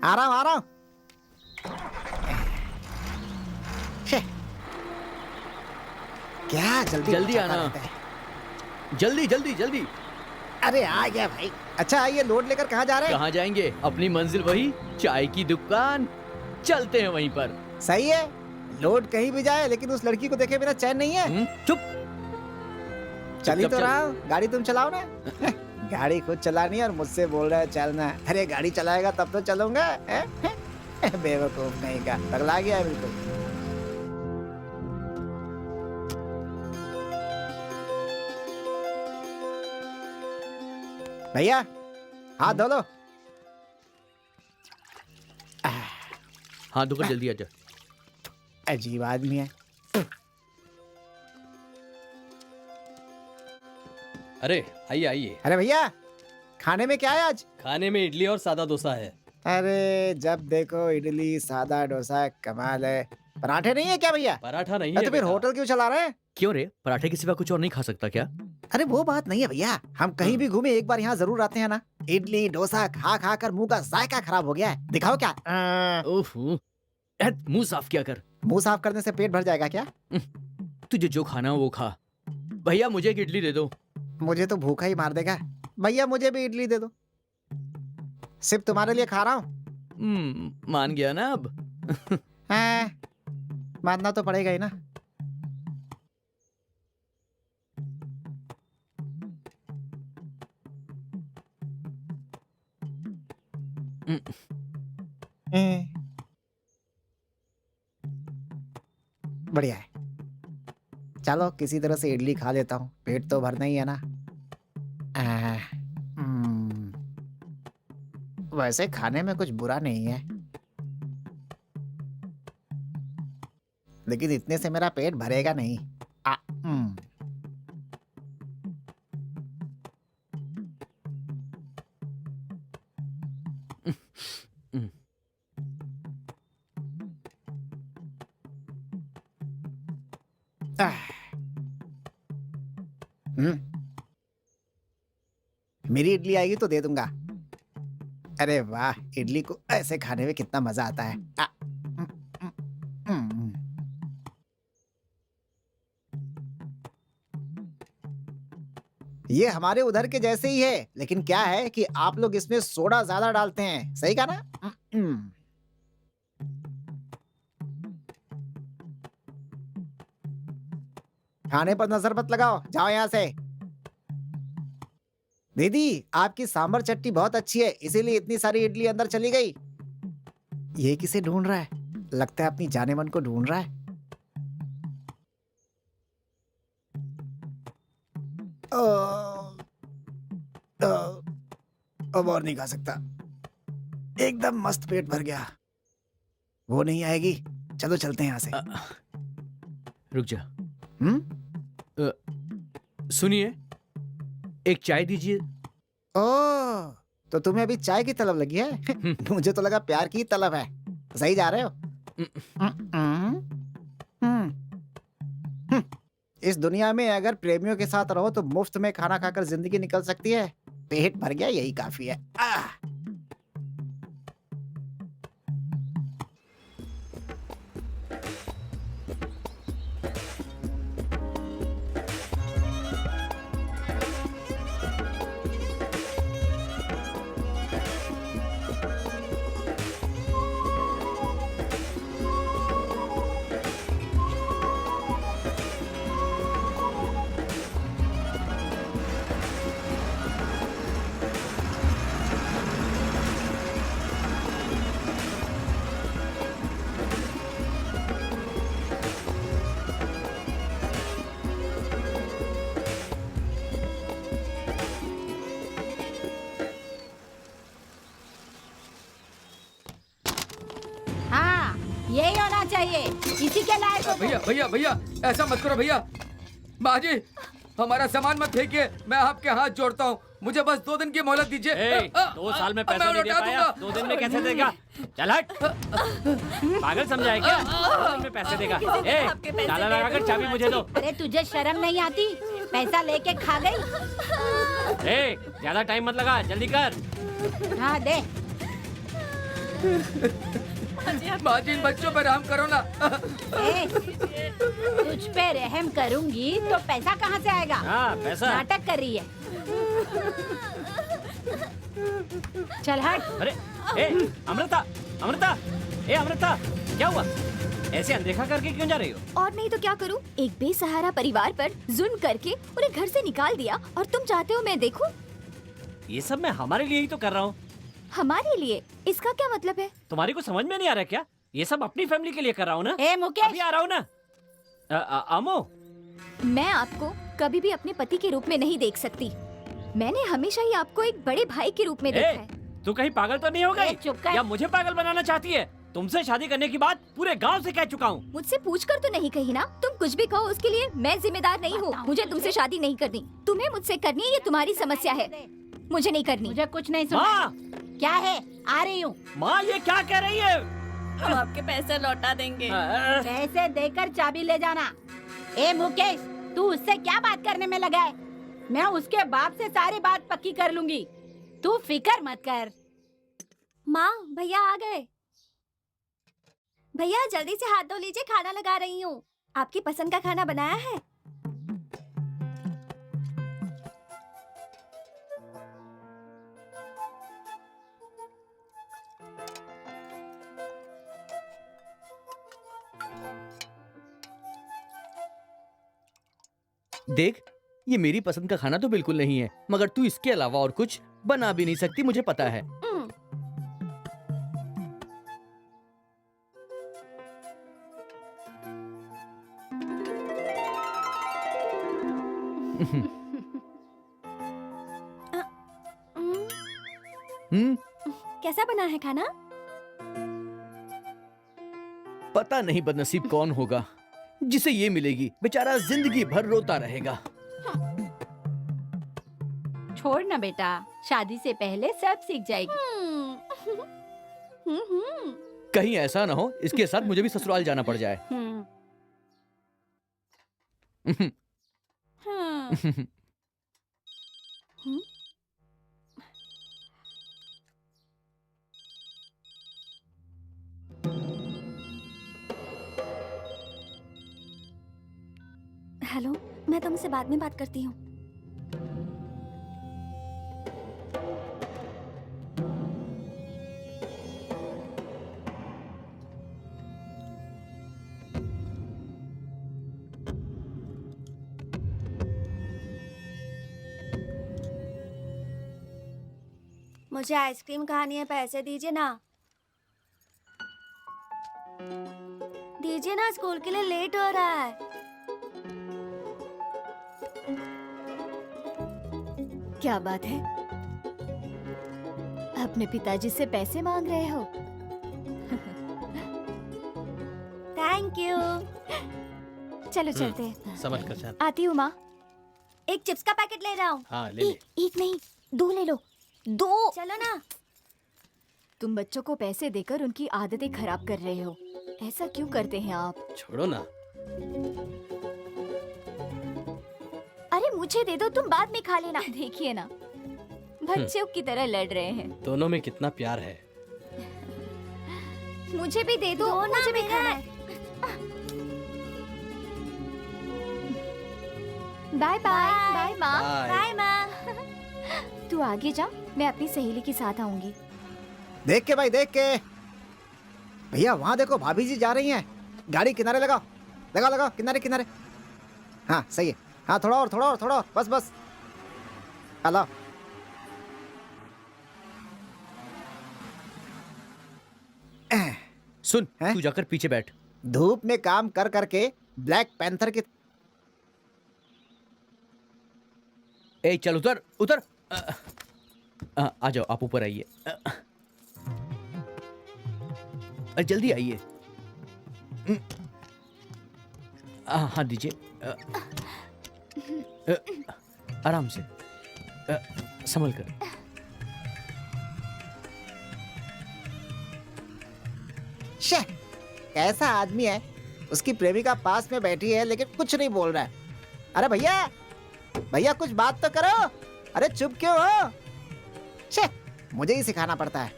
रहा हूँ। क्या जल्दी आना। जल्दी। अरे आ गया भाई। अच्छा ये लोड लेकर कहाँ जा रहे हैं? कहाँ जाएंगे, अपनी मंजिल वही चाय की दुकान। चलते हैं वहीं पर। सही है, लोड कहीं भी जाए लेकिन उस लड़की को देखे बिना चैन नहीं है। चुप। चली तो रहा हूँ, गाड़ी तुम चलाओ ना। गाड़ी खुद चलानी और मुझसे बोल रहा है चलना। अरे गाड़ी चलाएगा तब तो चलूंगा। बेवकूफ नहीं का, पगला गया बिल्कुल। भैया हाथ धो लो। हाथ धोकर जल्दी आजा। अजीब आदमी है। अरे आइए आइए। अरे भैया खाने में क्या है आज? खाने में इडली और सादा डोसा है। अरे जब देखो इडली सादा डोसा, कमाल है। पराठे नहीं है क्या भैया? पराठा नहीं तो है फिर बेटा। होटल क्यों चला रहे हैं? क्यों रे, पराठे के सिवा कुछ और नहीं खा सकता क्या? अरे वो बात नहीं है भैया, हम कहीं भी घूमे एक बार यहाँ जरूर आते हैं ना। इडली डोसा खा खा कर मुंह का जायका खराब हो गया है। दिखाओ क्या? ओहो, मुंह साफ किया कर। मुंह साफ करने से पेट भर जाएगा क्या? तुझे जो खाना हो वो खा। भैया मुझे एक इडली दे दो। मुझे तो भूखा ही मार देगा। भैया मुझे भी इडली दे दो। सिर्फ तुम्हारे लिए खा रहा हूँ। मान गया ना अब? मानना तो पड़ेगा ही ना। बढ़िया है। चलो किसी तरह से इडली खा लेता हूँ, पेट तो भरना ही है ना। वैसे खाने में कुछ बुरा नहीं है, लेकिन इतने से मेरा पेट भरेगा नहीं। मेरी इडली आएगी तो दे दूंगा। अरे वाह, इडली को ऐसे खाने में कितना मजा आता है। ये हमारे उधर के जैसे ही है, लेकिन क्या है कि आप लोग इसमें सोडा ज्यादा डालते हैं। सही कहा ना? खाने पर नजर मत लगाओ, जाओ यहाँ से। दीदी आपकी सांभर चटनी बहुत अच्छी है, इसीलिए इतनी सारी इडली अंदर चली गई। ये किसे ढूंढ रहा है? लगता है अपनी जाने मन को ढूंढ रहा है। अब और नहीं खा सकता, एकदम मस्त पेट भर गया। वो नहीं आएगी, चलो चलते हैं यहाँ से। रुक जा। सुनिए, एक चाय दीजिए। ओह, तो तुम्हें अभी चाय की तलब लगी है? मुझे तो लगा प्यार की तलब है। सही जा रहे हो। इस दुनिया में अगर प्रेमियों के साथ रहो तो मुफ्त में खाना खाकर जिंदगी निकल सकती है। पेट भर गया, यही काफी है। यही होना चाहिए, इसी के लायक हो। भैया भैया भैया ऐसा मत करो भैया। बाजी हमारा सामान मत फेंकिए, मैं आपके हाथ जोड़ता हूँ। मुझे बस 2 दिन की मोहलत दीजिए। 2 साल में पैसा नहीं दे पाया, 2 दिन में कैसे देगा? चल हट। पागल समझा है क्या? 2 दिन में पैसे देगा। ताला लगाकर चाबी मुझे दो। अरे तुझे शर्म नहीं आती? पैसा लेके खा गई। ज्यादा टाइम मत लगा, जल्दी कर। हाँ दे। बाजी इन बच्चों पर रहम करो ना। तुझ पे रहम करूंगी तो पैसा कहाँ से आएगा? हाँ पैसा। नाटक कर रही है। चल हट। अरे अमृता, अमृता, अमृता, क्या हुआ? ऐसे अनदेखा करके क्यों जा रही हो? और नहीं तो क्या करूं? एक बेसहारा परिवार पर जुल्म करके उन्हें घर से निकाल दिया और तुम चाहते हो मैं देखूं? ये सब मैं हमारे लिए ही तो कर रहा हूँ। हमारे लिए? इसका क्या मतलब है? तुम्हारी को समझ में नहीं आ रहा क्या? ये सब अपनी फैमिली के लिए कर रहा हूँ ना। मुकेश, अभी आ रहा हूँ ना। अमो, मैं आपको कभी भी अपने पति के रूप में नहीं देख सकती। मैंने हमेशा ही आपको एक बड़े भाई के रूप में देखा है। तू कहीं पागल तो नहीं हो गई? चुप कर। या मुझे पागल बनाना चाहती है? तुमसे शादी करने की बात पूरे गांव से कह चुका हूँ। मुझसे पूछकर तो नहीं कही ना? तुम कुछ भी कहो उसके लिए मैं जिम्मेदार नहीं हूँ। मुझे तुमसे शादी नहीं करनी। तुम्हें मुझसे करनी है, ये तुम्हारी समस्या है। मुझे नहीं करनी। मुझे कुछ नहीं सुना। माँ, क्या है? आ रही हूँ। माँ ये क्या कह रही है? हम आपके पैसे लौटा देंगे। पैसे देकर चाबी ले जाना। ए मुकेश, तू उससे क्या बात करने में लगा है? मैं उसके बाप से सारी बात पक्की कर लूंगी। तू फिक्र मत कर। माँ, भैया आ गए। भैया जल्दी से हाथ धो लीजिए, खाना लगा रही हूँ। आपकी पसंद का खाना बनाया है। देख, ये मेरी पसंद का खाना तो बिल्कुल नहीं है, मगर तू इसके अलावा और कुछ बना भी नहीं सकती, मुझे पता है। कैसा बना है खाना? पता नहीं बदनसीब कौन होगा जिसे ये मिलेगी, बेचारा जिंदगी भर रोता रहेगा। छोड़ ना बेटा, शादी से पहले सब सीख जाएगी। कहीं ऐसा ना हो इसके साथ मुझे भी ससुराल जाना पड़ जाए। हेलो, मैं तुमसे बाद में बात करती हूँ। मुझे आइसक्रीम खानी है, पैसे दीजिए ना। दीजिए ना, स्कूल के लिए लेट हो रहा है। क्या बात है, अपने पिताजी से पैसे मांग रहे हो? Thank you. चलो चलते हैं। समझ कर चल। आती हूँ माँ। एक चिप्स का पैकेट ले रहा हूँ। हाँ ले ले। एक नहीं, 2 ले लो। 2 चलो ना। तुम बच्चों को पैसे देकर उनकी आदतें खराब कर रहे हो। ऐसा क्यों करते हैं आप? छोड़ो ना। अरे मुझे दे दो, तुम बाद में खा लेना। देखिए ना, बच्चों की तरह लड़ रहे हैं। दोनों में कितना प्यार है। मुझे भी दे दो, मुझे भी खाना है। Bye bye. बाय माँ। बाय माँ। तू आगे जा, मैं अपनी सहेली के साथ आऊंगी। देख के भाई, देख के। भैया वहाँ देखो, भाभी जी जा रही हैं। गाड़ी किनारे लगाओ, लगाओ लगाओ, किनारे किनारे। हाँ सही है। हाँ थोड़ा और, थोड़ा और, थोड़ा और, बस बस। हेलो। सुन, हैं? तू जाकर पीछे बैठ। धूप में काम कर करके ब्लैक पैंथर की। ए चल उतर उतर। आ जाओ, आप ऊपर आइए। जल्दी आइए। हाँ दीजिए। आराम से, संभल कर। शे, कैसा आदमी है। उसकी प्रेमिका पास में बैठी है लेकिन कुछ नहीं बोल रहा है। अरे भैया, भैया कुछ बात तो करो। अरे चुप क्यों हो? शे, मुझे ही सिखाना पड़ता है।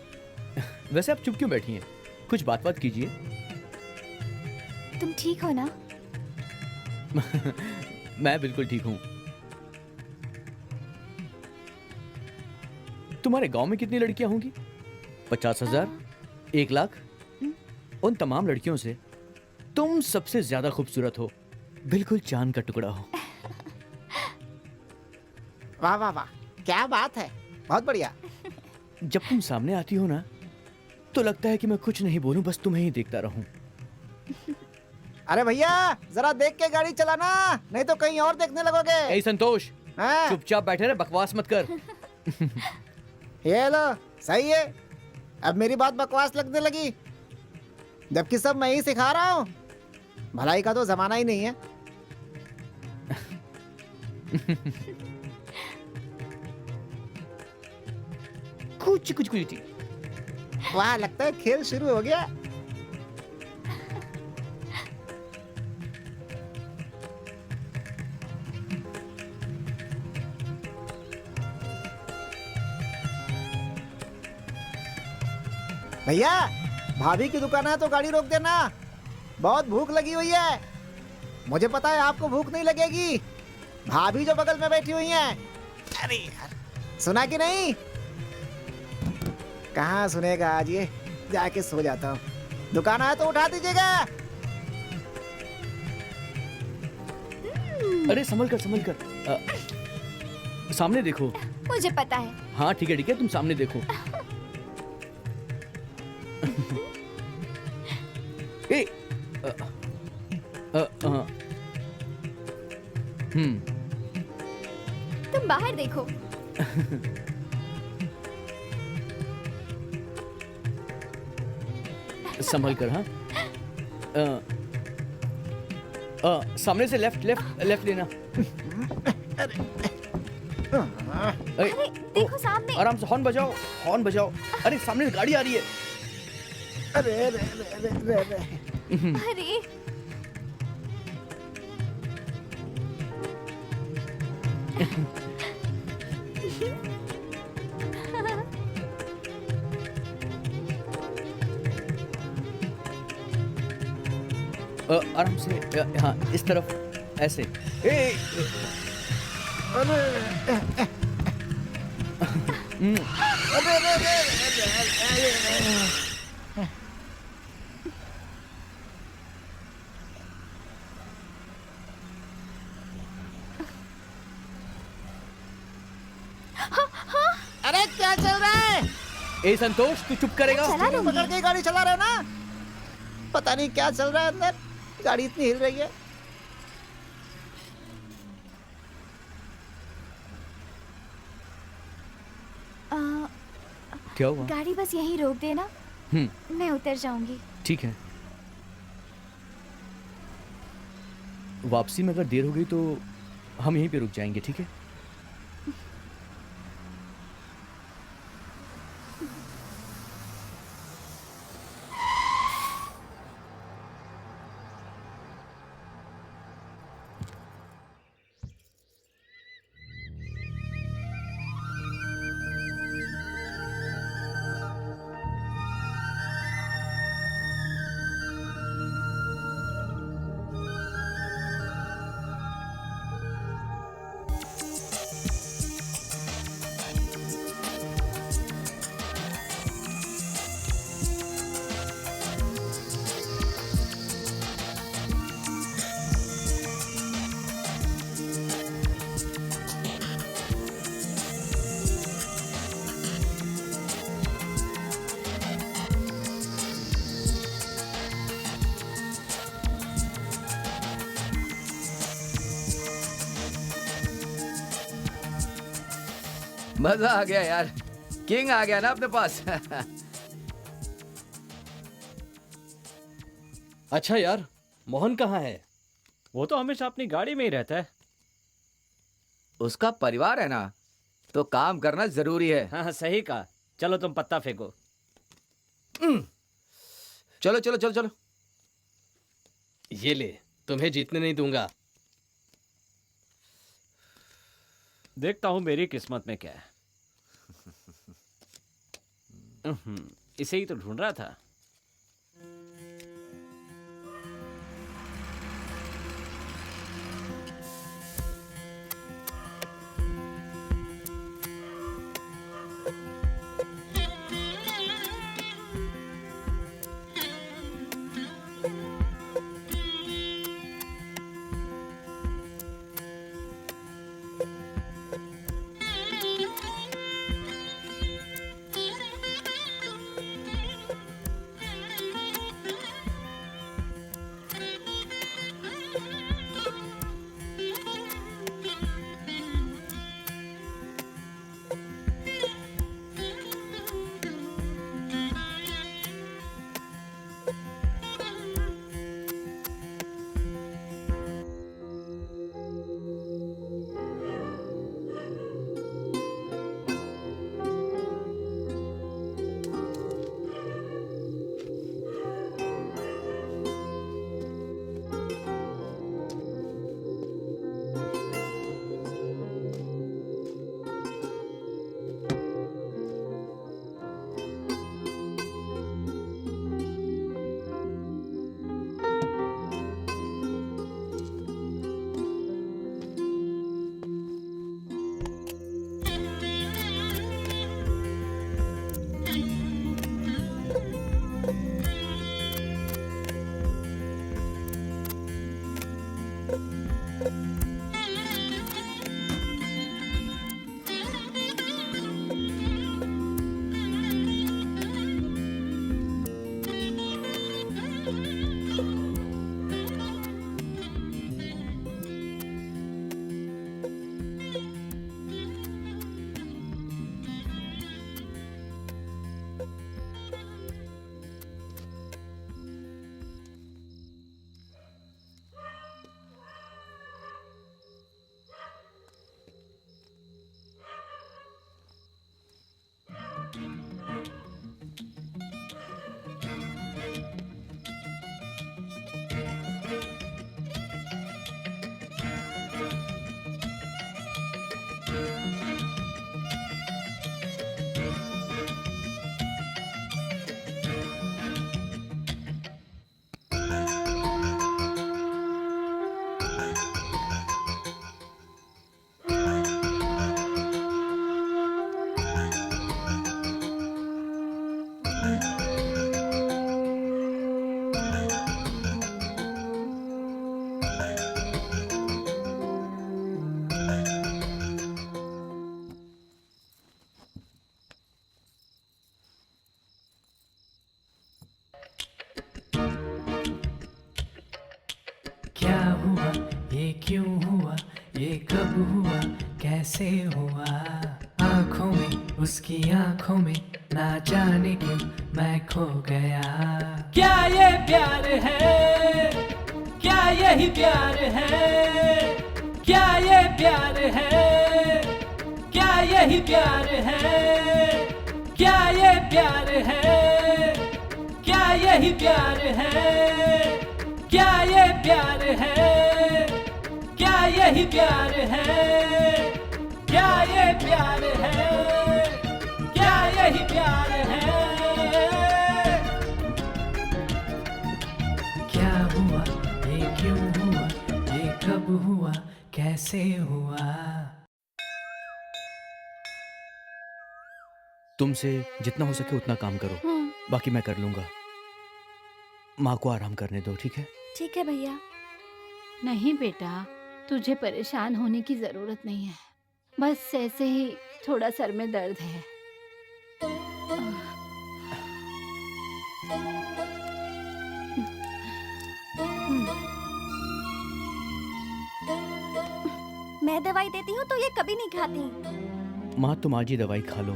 वैसे आप चुप क्यों बैठी हैं? कुछ बात कीजिए। तुम ठीक हो ना? मैं बिल्कुल ठीक हूँ। तुम्हारे गांव में कितनी लड़कियां होंगी? 50,000, 1 लाख? उन तमाम लड़कियों से तुम सबसे ज्यादा खूबसूरत हो, बिल्कुल चांद का टुकड़ा हो। वाह वाह वाह, क्या बात है, बहुत बढ़िया। जब तुम सामने आती हो ना, तो लगता है कि मैं कुछ नहीं बोलूं, बस तुम्हें ही देखता रहूं। अरे भैया जरा देख के गाड़ी चलाना, नहीं तो कहीं और देखने लगोगे। ए संतोष, हाँ चुपचाप बैठे रहे, बकवास मत कर। ये लो, सही है। अब मेरी बात बकवास लगने लगी, जबकि सब मैं ही सिखा रहा हूँ। भलाई का तो जमाना ही नहीं है। कुछ कुछ कुछ वहाँ लगता है खेल शुरू हो गया। भैया, भाभी की दुकान है तो गाड़ी रोक देना, बहुत भूख लगी हुई है। मुझे पता है आपको भूख नहीं लगेगी, भाभी जो बगल में बैठी हुई हैं। अरे यार, सुना कि नहीं? कहाँ सुनेगा आज ये, जाके सो जाता हूँ। दुकान है तो उठा दीजिएगा। अरे संभल कर। सामने देखो। मुझे पता है। हाँ ठीक है, तुम सामने देखो। ए, तुम बाहर देखो। संभल कर। हाँ सामने से लेफ्ट लेना। अरे देखो सामने। आराम से हॉर्न बजाओ। अरे सामने गाड़ी आ रही है। अरे अरे आराम से। हाँ इस तरफ ऐसे। अरे क्या चल रहा है? ए संतोष, तू चुप करेगा? पकड़ के गाड़ी चला रहे हो ना? पता नहीं क्या चल रहा है अंदर, गाड़ी इतनी हिल रही है। क्या हुआ? गाड़ी बस यहीं रोक देना, मैं उतर जाऊंगी। ठीक है। वापसी में अगर देर हो गई तो हम यहीं पे रुक जाएंगे, ठीक है? मजा आ गया यार, किंग आ गया ना अपने पास। अच्छा यार, मोहन कहाँ है? वो तो हमेशा अपनी गाड़ी में ही रहता है। उसका परिवार है ना, तो काम करना जरूरी है। हाँ सही कहा। चलो तुम पत्ता फेंको। चलो चलो चलो चलो। ये ले, तुम्हें जीतने नहीं दूंगा। देखता हूं मेरी किस्मत में क्या है। इसे ही तो ढूंढ रहा था। क्या हुआ, ये क्यों हुआ, ये कब हुआ, कैसे हुआ? आंखों में, उसकी आंखों में, ना जाने क्यों मैं खो गया। क्या ये प्यार है? क्या यही प्यार है? क्या ये प्यार है? क्या यही प्यार है? क्या ये प्यार है? क्या यही प्यार है? क्या ये प्यार है? क्या यही प्यार है? क्या ये प्यार है? क्या यही प्यार है? क्या हुआ, ये क्यों हुआ, ये कब हुआ, कैसे हुआ? तुमसे जितना हो सके उतना काम करो, बाकी मैं कर लूंगा। माँ को आराम करने दो, ठीक है? ठीक है भैया। नहीं बेटा, तुझे परेशान होने की जरूरत नहीं है। बस ऐसे ही थोड़ा सर में दर्द है। मैं दवाई देती हूँ तो ये कभी नहीं खाती। माँ तुम आज ही दवाई खा लो,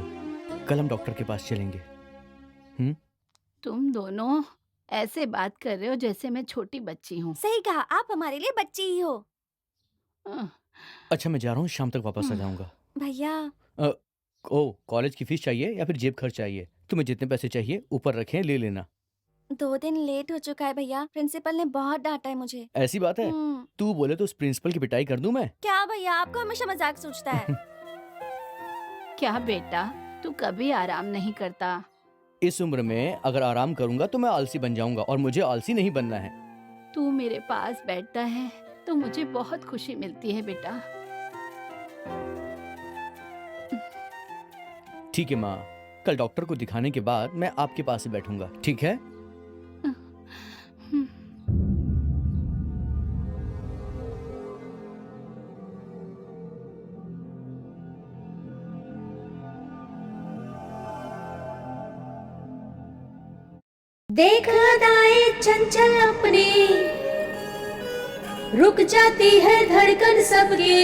कल हम डॉक्टर के पास चलेंगे। तुम दोनों ऐसे बात कर रहे हो जैसे मैं छोटी बच्ची हूँ। सही कहा, आप हमारे लिए बच्ची ही हो। अच्छा मैं जा रहा हूँ, शाम तक वापस आ जाऊंगा। भैया ओ, कॉलेज की फीस चाहिए या फिर जेब खर्च चाहिए? तुम्हें जितने पैसे चाहिए ऊपर रखे ले लेना। 2 दिन लेट हो चुका है भैया, प्रिंसिपल ने बहुत डांटा है मुझे। ऐसी बात है? तू बोले तो उस प्रिंसिपल की पिटाई कर दूं मैं? क्या भैया, आपको हमेशा मजाक सोचता है। क्या बेटा, तू कभी आराम नहीं करता? इस उम्र में अगर आराम करूंगा तो मैं आलसी बन जाऊंगा और मुझे आलसी नहीं बनना है। तू मेरे पास बैठता है तो मुझे बहुत खुशी मिलती है बेटा। ठीक है माँ, कल डॉक्टर को दिखाने के बाद मैं आपके पास ही बैठूंगा, ठीक है? देख अदाएं चंचल अपनी, रुक जाती है धड़कन सबके।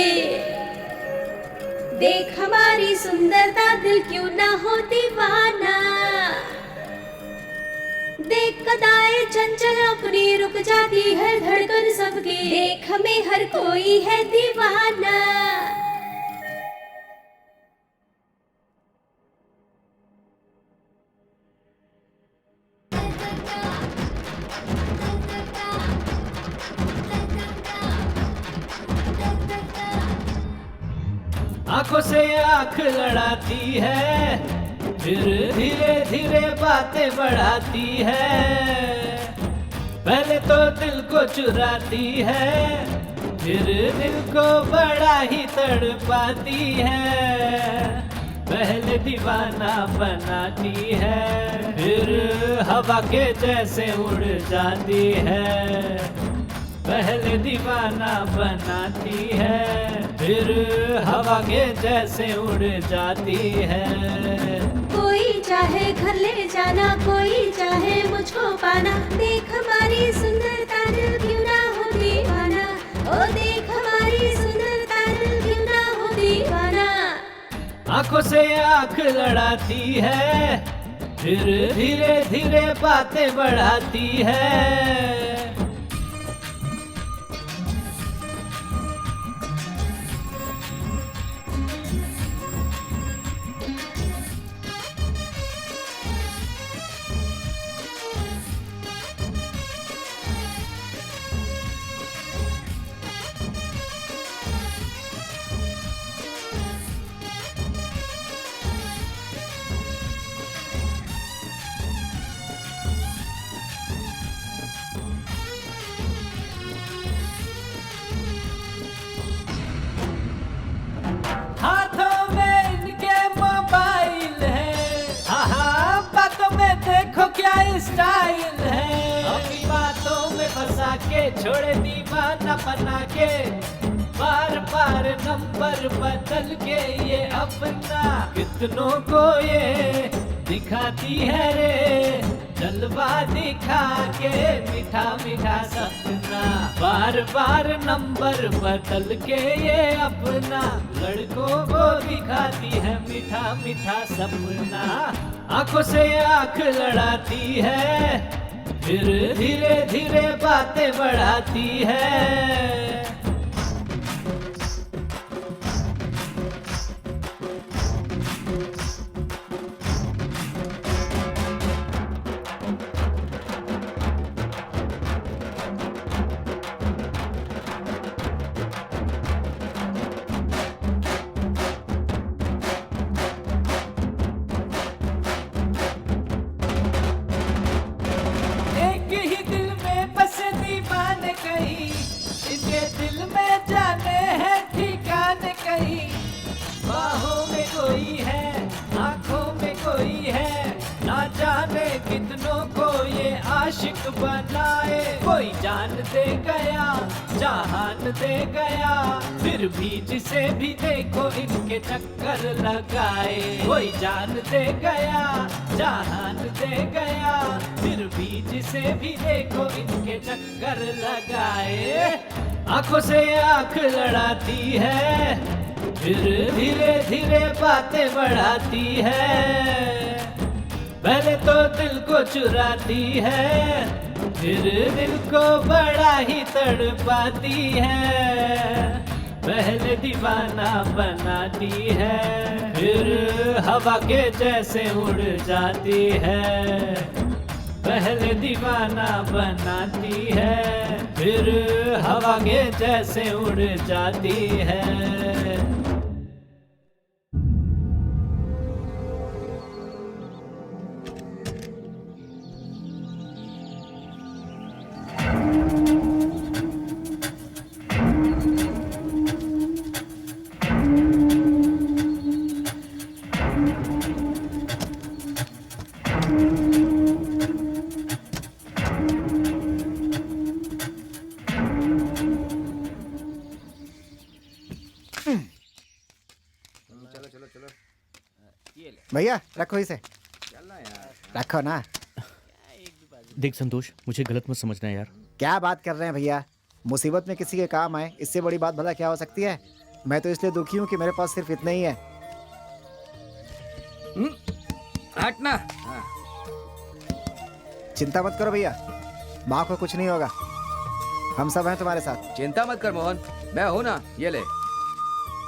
देख हमारी सुंदरता, दिल क्यों ना हो दीवाना। देख अदाएं चंचल अपनी, रुक जाती है धड़कन सबके। देख हमें हर कोई है दीवाना। आंखों से आंख लड़ाती है, फिर धीरे धीरे बातें बढ़ाती है। पहले तो दिल को चुराती है, फिर दिल को बड़ा ही तड़पाती है। पहले दीवाना बनाती है, फिर हवा के जैसे उड़ जाती है। पहले दीवाना बनाती है, फिर हवा के जैसे उड़ जाती है। कोई चाहे घर ले जाना, कोई चाहे मुझको पाना, देख हमारी सुंदरता दिल क्यों ना हो दीवाना, ओ देख हमारी सुंदरता दिल क्यों ना हो दीवाना। आंखों से आंख लड़ाती है, फिर धीरे धीरे बातें बढ़ाती है। हाथों में इनके मोबाइल है, हाँ बातों में देखो क्या स्टाइल है। अपनी बातों में फंसा के छोड़े दीवाना बना के, बार बार नंबर बदल के ये अपना कितनों को ये दिखाती है रे, जलवा दिखा के मीठा मीठा सपना। बार बार नंबर बदल के ये अपना लड़कों को दिखाती है मीठा मीठा सपना। आंखों से आंख लड़ाती है, फिर धीरे धीरे बातें बढ़ाती है। एक ही दिल में बसे दीवाने कहीं, इनके दिल में जाने हैं ठिकाने कहीं। बाहों में कोई है, आंखों में कोई है, ना जाने कितनों को ये आशिक बनाए। कोई जान दे गया, जहान दे गया, फिर भी जिसे भी देखो इनके चक्कर लगाए। कोई जान दे गया, जहान दे गया, फिर भी जिसे भी देखो इनके चक्कर लगाए। आंखों से आंख लड़ाती है, फिर धीरे धीरे बातें बढ़ाती है। पहले तो दिल को चुराती है, फिर दिल को बड़ा ही तड़पाती है। पहले दीवाना बनाती है, फिर हवा के जैसे उड़ जाती है। पहले दीवाना बनाती है, फिर हवा के जैसे उड़ जाती है। भैया रखो इसे, रखो ना। देख संतोष, मुझे गलत मत समझना यार। क्या बात कर रहे हैं भैया, मुसीबत में किसी के काम आए, इससे बड़ी बात भला क्या हो सकती है। मैं तो इसलिए दुखी हूँ कि मेरे पास सिर्फ इतना ही है। हटना। चिंता मत करो भैया, माँ को कुछ नहीं होगा, हम सब हैं तुम्हारे साथ। चिंता मत कर मोहन, मैं हूं ना। ये ले,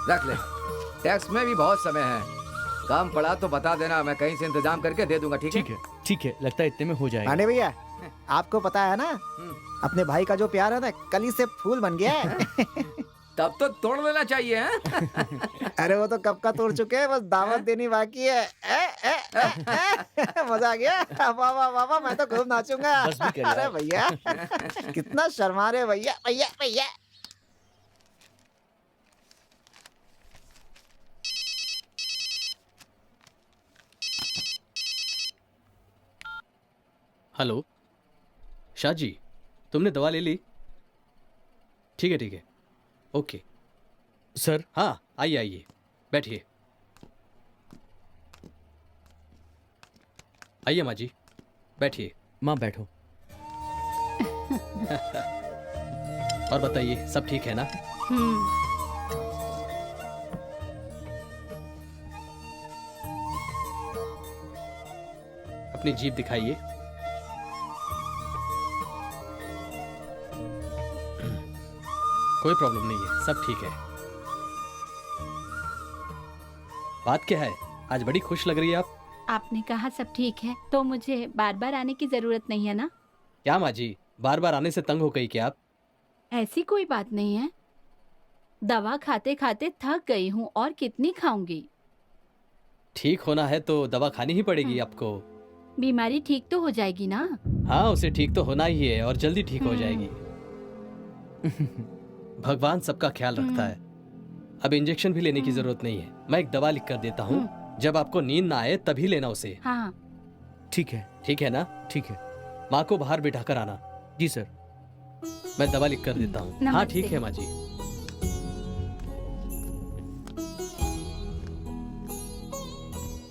रख ले। टैक्स में भी बहुत समय है, काम पड़ा तो बता देना, मैं कहीं से इंतजाम करके दे दूंगा। ठीक है? ठीक है, लगता है इतने में हो जाएगा। आने भैया, आपको पता है ना, अपने भाई का जो प्यार है ना, कली से फूल बन गया है। तब तो तोड़ लेना चाहिए है? अरे वो तो कब का तोड़ चुके हैं, बस दावत देनी बाकी है। मजा आ गया। वाह वाह वाह वाह, मैं तो खूब नाचूंगा। अरे भैया कितना शर्मा रहे भैया, भैया भैया। हेलो शाह जी, तुमने दवा ले ली? ठीक है ठीक है, ओके सर। हाँ आइए आइए, बैठिए। आइए माँ जी, बैठिए। माँ बैठो। और बताइए, सब ठीक है ना? अपनी जीप दिखाइए। कोई प्रॉब्लम नहीं है, सब ठीक है। बात क्या है, आज बड़ी खुश लग रही है आप। आपने कहा सब ठीक है, तो मुझे बार बार आने की जरूरत नहीं है ना? क्या माँ जी, बार बार आने से तंग हो गई क्या आप? ऐसी कोई बात नहीं है। दवा खाते खाते थक गई हूँ और कितनी खाऊंगी। ठीक होना है तो दवा खानी ही पड़ेगी आपको। बीमारी ठीक तो हो जाएगी ना? हाँ, उसे ठीक तो होना ही है और जल्दी ठीक हो जाएगी। भगवान सबका ख्याल रखता है। अब इंजेक्शन भी लेने की जरूरत नहीं है, मैं एक दवा लिख कर देता हूँ, जब आपको नींद ना आए तभी लेना उसे। हाँ ठीक है। ठीक है ना? ठीक है। माँ को बाहर बिठा कर आना। जी सर। मैं दवा लिख कर देता हूँ। हाँ नमस्ते। ठीक है माँ जी।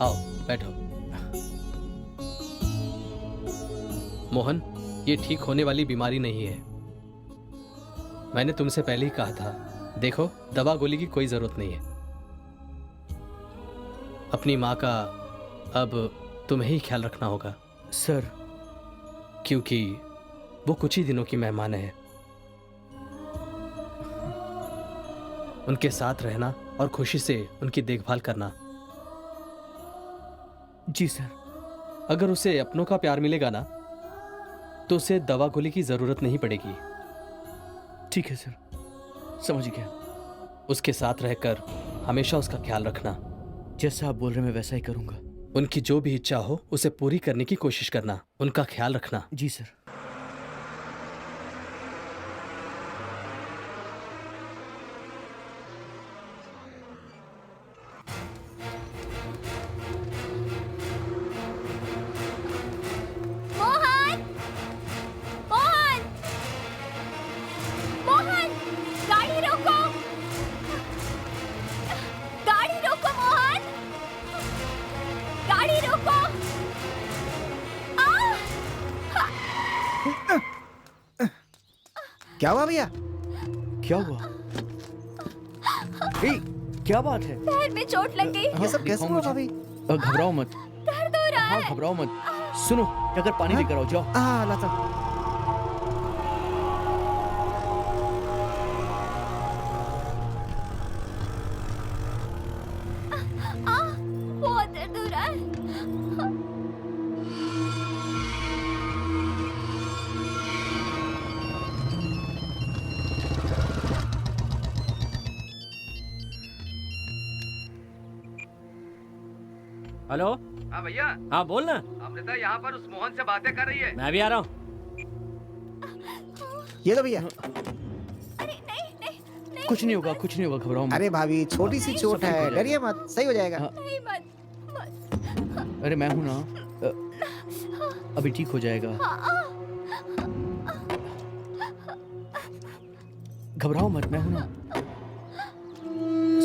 आओ बैठो। मोहन, ये ठीक होने वाली बीमारी नहीं है। मैंने तुमसे पहले ही कहा था, देखो दवा गोली की कोई जरूरत नहीं है। अपनी माँ का अब तुम्हें ही ख्याल रखना होगा सर, क्योंकि वो कुछ ही दिनों की मेहमान है। उनके साथ रहना और खुशी से उनकी देखभाल करना। जी सर। अगर उसे अपनों का प्यार मिलेगा ना, तो उसे दवा गोली की जरूरत नहीं पड़ेगी। ठीक है सर, समझ गया। उसके साथ रहकर हमेशा उसका ख्याल रखना। जैसा आप बोल रहे हैं मैं वैसा ही करूंगा। उनकी जो भी इच्छा हो उसे पूरी करने की कोशिश करना, उनका ख्याल रखना। जी सर। मोहन, मोहन, मोहन, गाड़ी रोको, गाड़ी रोको मोहन, गाड़ी रोको। क्या हुआ भैया? क्या हुआ? ए, क्या बात है? पैर में चोट लग गई। ये सब कैसे हुआ भाभी? घबराओ मत। दर्द हो रहा हाँ है। घबराओ मत। सुनो, जाकर पानी लेकर आओ, जाओ। लाता। बहुत दर्द हो रहा है। हेलो। हाँ भैया। हाँ बोल ना। अमृता यहाँ पर उस मोहन से बातें कर रही है। मैं भी आ रहा हूँ। ये लो भैया। अरे नहीं नहीं नहीं। कुछ नहीं होगा, कुछ नहीं होगा, घबराओ मत। अरे भाभी, छोटी सी चोट है, डरिए मत, सही हो जाएगा। नहीं मत। अरे मैं हूं ना, अभी ठीक हो जाएगा। घबराओ मत, मैं हूं ना,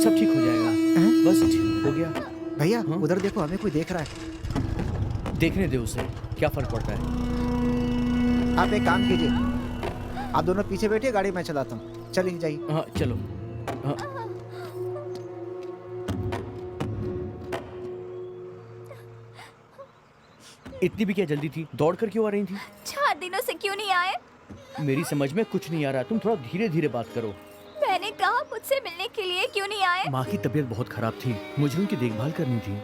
सब ठीक हो जाएगा। बस ठीक हो गया। भैया उधर देखो, हमें कोई देख रहा है। देखने दे उसे, क्या फर्क पड़ता है। आप एक काम कीजिए, आप दोनों पीछे बैठिए, गाड़ी मैं चलाता हूँ। चलिए जाइए। हाँ चलो। हाँ। इतनी भी क्या जल्दी थी? दौड़ कर क्यों आ रही थी? 4 दिनों से क्यों नहीं आए? मेरी समझ में कुछ नहीं आ रहा, तुम थोड़ा धीरे धीरे बात करो। मैंने कहा मुझसे मिलने के लिए क्यों नहीं आए? माँ की तबीयत बहुत खराब थी, मुझे उनकी देखभाल करनी थी।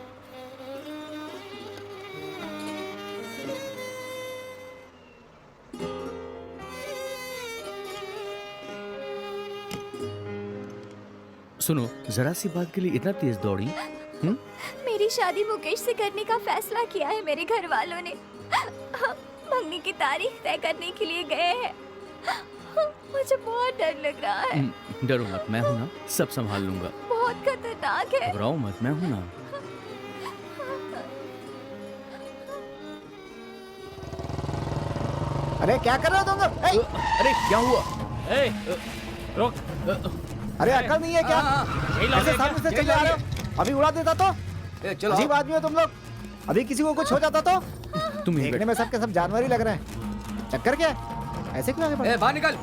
सुनो, जरा सी बात के लिए इतना तेज दौड़ी? मेरी शादी मुकेश से करने का फैसला किया है मेरे घर वालों ने। मंगनी की तारीख तय करने के लिए गए हैं। मुझे बहुत डर लग रहा है। डरो मत, मैं हूं ना, सब संभाल लूंगा। बहुत खतरनाक है। घबराओ मत, मैं हूं ना। अरे क्या कर रहे हो तुम लोग? अरे क्या हुआ? रुक। अरे अकल नहीं है क्या? यही ला ऐसे दे सामने क्या? से चल जा रहे हो? अभी उड़ा देता तो? चलो अजीब आदमी हो तुम लोग। अभी किसी को कुछ हो जाता तो? तुम ही देखने में सबके सब जानवर ही लग रहे हैं। चक्कर क्या है? ऐसे क्यों आगे बढ़? बाहर निकल।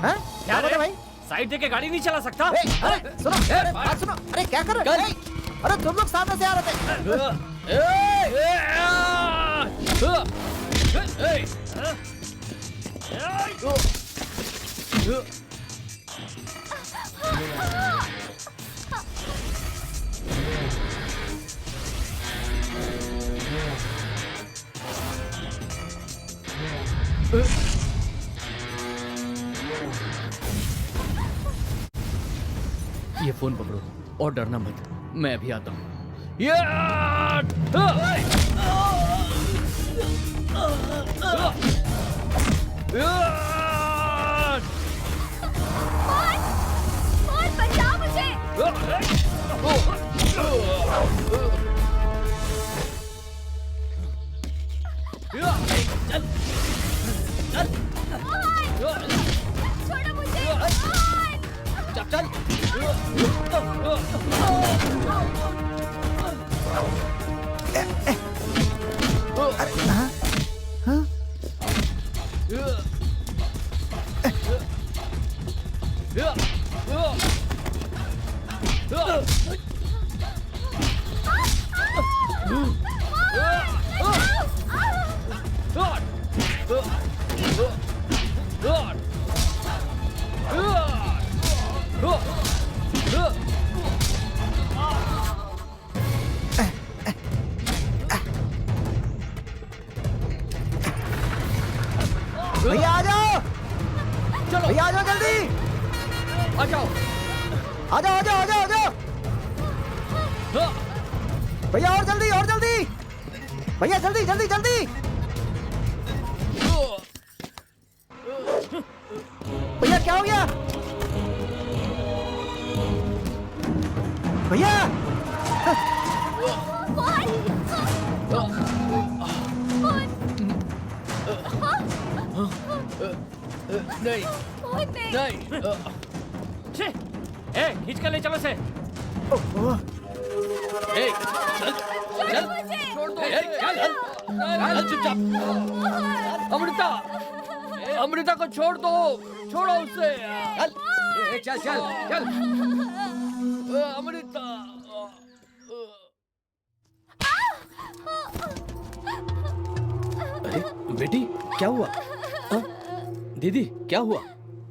हैं? क्या रे? बोले भाई? साइड देके गाड़ी नहीं चला सकता? अरे सुनो, अरे बात सुनो। अरे क्या कर रहे हो? अरे तुम लोग सामने से आ रहे थे। ये फोन पकड़ो और डरना मत, मैं अभी आता हूँ। मोहन बचाओ मुझे। छोड़ो मुझे। भैया आ जाओ। चलो भैया आ जाओ जल्दी। आ जाओ। आ जाओ आ जाओ आ जाओ आ जाओ। भैया और जल्दी और जल्दी। भैया जल्दी जल्दी जल्दी। भैया क्या हो गया? भैया नहीं नहीं। छे, ए खींच कर ले चलो से। ए, चल चल छोड़ दो। ए, चल चुपचाप। अमृता, अमृता को छोड़ दो, छोड़ो उसे। चल चल चल। अमृता। अरे बेटी क्या हुआ? हाँ? दीदी क्या हुआ?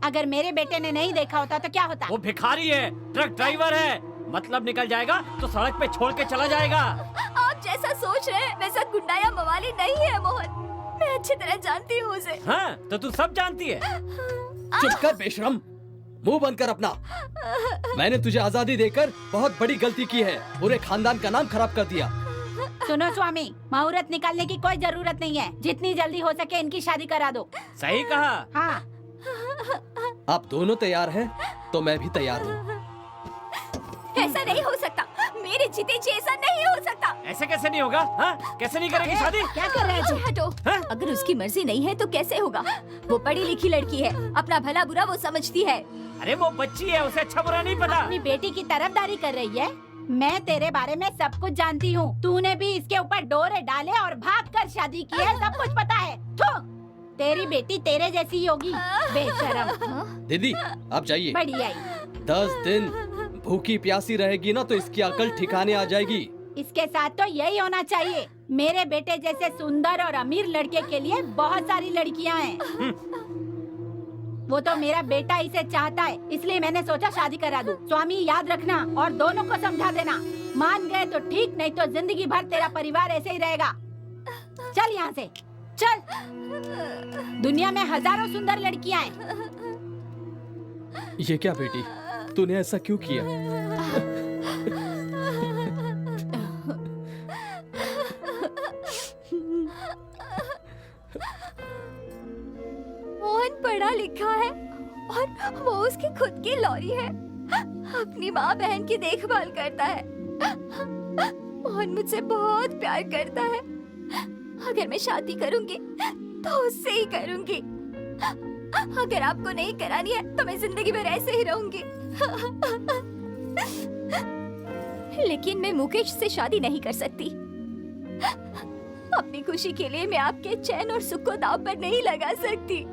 अगर मेरे बेटे ने नहीं देखा होता तो क्या होता? वो भिखारी है, ट्रक ड्राइवर है। मतलब निकल जाएगा तो सड़क पे छोड़ के चला जाएगा। आप जैसा सोच रहे हैं वैसा गुंडा या मवाली नहीं है मोहन। मैं अच्छी तरह जानती हूँ उसे। हाँ, तो तू सब जानती है। चुप कर बेशरम, मुंह बंद कर अपना। मैंने तुझे आजादी देकर बहुत बड़ी गलती की है, पूरे खानदान का नाम खराब कर दिया। सुनो स्वामी, मुहूर्त निकालने की कोई जरूरत नहीं है। जितनी जल्दी हो सके इनकी शादी करा दो। सही कहा। हाँ। आप दोनों तैयार हैं तो मैं भी तैयार हूँ। ऐसा नहीं हो सकता, मेरे जीते जी ऐसा नहीं हो सकता। ऐसे कैसे नहीं होगा? हाँ? कैसे नहीं करेगी शादी? क्या कर रहे हैं? हटो। हाँ? अगर उसकी मर्जी नहीं है तो कैसे होगा? वो पढ़ी लिखी लड़की है, अपना भला बुरा वो समझती है। अरे वो बच्ची है, उसे अच्छा बुरा नहीं पता। अपनी बेटी की तरफदारी कर रही है। मैं तेरे बारे में सब कुछ जानती हूँ। तूने भी इसके ऊपर डोरे डाले और भागकर शादी की है, सब कुछ पता है। तेरी बेटी तेरे जैसी ही होगी, बेशरम। दीदी आप जाइए। बढ़िया। 10 दिन भूखी प्यासी रहेगी ना तो इसकी अकल ठिकाने आ जाएगी। इसके साथ तो यही होना चाहिए। मेरे बेटे जैसे सुंदर और अमीर लड़के के लिए बहुत सारी लड़कियां हैं। वो तो मेरा बेटा इसे चाहता है, इसलिए मैंने सोचा शादी करा दूं। स्वामी याद रखना और दोनों को समझा देना। मान गए तो ठीक, नहीं तो जिंदगी भर तेरा परिवार ऐसे ही रहेगा। चल यहाँ से चल। दुनिया में हजारों सुंदर लड़कियां हैं। ये क्या बेटी, तूने ऐसा क्यों किया? मोहन पढ़ा लिखा है और वो उसकी खुद की लॉरी है। अपनी माँ बहन की देखभाल करता है। मोहन मुझसे बहुत प्यार करता है। अगर मैं शादी करूंगी तो उससे ही करूंगी। अगर आपको नहीं करानी है तो मैं जिंदगी भर ऐसे ही रहूंगी। लेकिन मैं मुकेश से शादी नहीं कर सकती। अपनी खुशी के लिए मैं आपके चैन और सुख को दांव पर नहीं लगा सकती।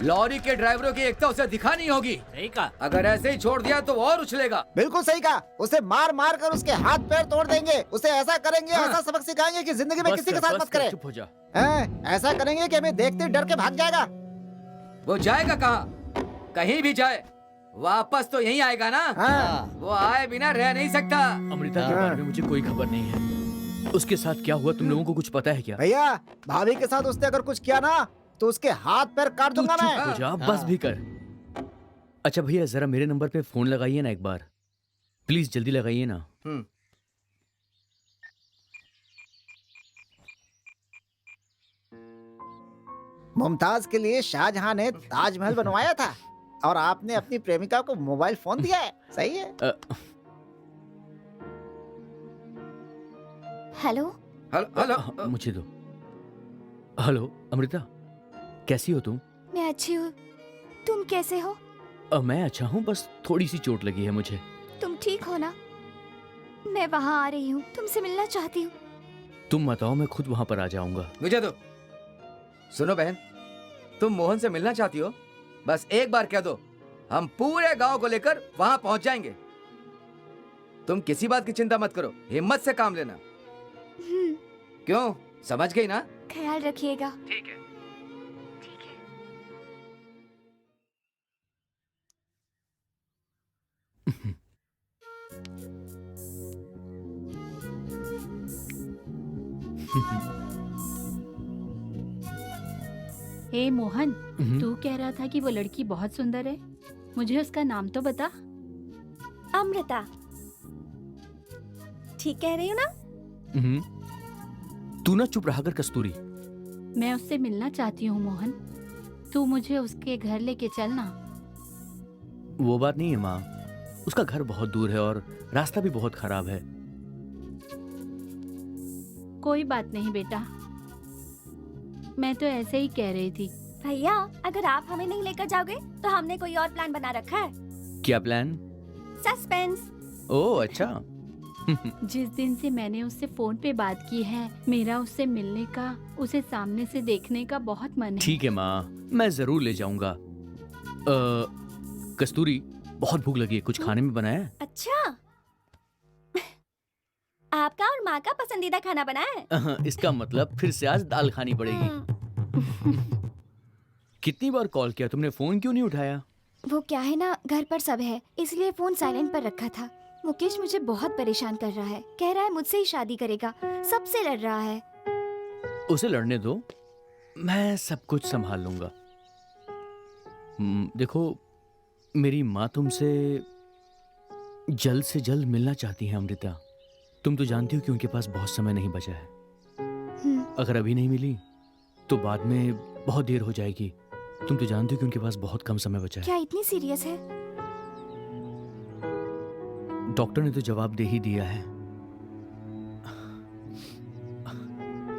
लॉरी के ड्राइवरों की एकता उसे दिखानी होगी। सही कहा। अगर ऐसे ही छोड़ दिया तो वो और उछलेगा। बिल्कुल सही कहा। उसे मार मार कर उसके हाथ पैर तोड़ देंगे। उसे ऐसा करेंगे, ऐसा सबक सिखाएंगे कि जिंदगी में किसी के साथ मत करे। चुप हो जा। ऐसा करेंगे कि हमें देखते डर के भाग जाएगा। वो जाएगा कहाँ? कहीं भी जाए वापस तो यहीं आएगा ना। वो आए बिना रह नहीं सकता। अमृता के बारे में मुझे कोई खबर नहीं है। उसके साथ क्या हुआ तुम लोगों को कुछ पता है क्या? भैया भाभी के साथ उसने अगर कुछ किया ना तो उसके हाथ पैर काट दूंगा मैं। चुप हो जा, बस भी कर। अच्छा भैया जरा मेरे नंबर पे फोन लगाइए ना एक बार, प्लीज जल्दी लगाइए ना। मुमताज के लिए शाहजहां ने ताजमहल बनवाया था और आपने अपनी प्रेमिका को मोबाइल फोन दिया है। सही है। हेलो हेलो मुझे दो। हेलो अमृता, कैसी हो तुम? मैं अच्छी हूँ, तुम कैसे हो? मैं अच्छा हूँ, बस थोड़ी सी चोट लगी है मुझे। तुम ठीक हो ना? मैं वहाँ आ रही हूँ, तुमसे मिलना चाहती हूँ। तुम बताओ, मैं खुद वहाँ पर आ जाऊंगा। मुझे दो। सुनो बहन, तुम मोहन से मिलना चाहती हो? बस एक बार कह दो, हम पूरे गांव को लेकर वहां पहुंच जाएंगे। तुम किसी बात की चिंता मत करो, हिम्मत से काम लेना। क्यों, समझ गई ना? ख्याल रखिएगा। ठीक है। ए मोहन, तू कह रहा था कि वो लड़की बहुत सुंदर है, मुझे उसका नाम तो बता। अमृता। ठीक कह रही हूँ ना? तू ना चुप रहा कर कस्तूरी। मैं उससे मिलना चाहती हूँ मोहन, तू मुझे उसके घर लेके चलना। वो बात नहीं है माँ, उसका घर बहुत दूर है और रास्ता भी बहुत खराब है। कोई बात नहीं बेटा, मैं तो ऐसे ही कह रही थी। भैया अगर आप हमें नहीं लेकर जाओगे तो हमने कोई और प्लान बना रखा है। क्या प्लान? सस्पेंस। ओह अच्छा। जिस दिन से मैंने उससे फोन पे बात की है, मेरा उससे मिलने का, उसे सामने से देखने का बहुत मन है। ठीक है माँ, मैं जरूर ले जाऊंगा। कस्तूरी, बहुत भूख लगी है, कुछ खाने में बनाया है? अच्छा, आपका और माँ का पसंदीदा खाना बना है? इसका मतलब फिर से आज दाल खानी पड़ेगी। कितनी बार कॉल किया तुमने, फोन क्यों नहीं उठाया? वो क्या है ना, घर पर सब है इसलिए फोन साइलेंट पर रखा था। मुकेश मुझे बहुत परेशान कर रहा है, कह रहा है मुझसे ही शादी करेगा, सबसे लड़ रहा है। उसे लड़ने दो, मैं सब कुछ संभाल लूंगा। देखो, मेरी माँ तुमसे जल्द से जल्द मिलना चाहती है अमृता। तुम तो जानती हो कि उनके पास बहुत समय नहीं बचा है। अगर अभी नहीं मिली तो बाद में बहुत देर हो जाएगी। तुम तो जानती हो कि उनके पास बहुत कम समय बचा है। क्या इतनी सीरियस है? डॉक्टर ने तो जवाब दे ही दिया है।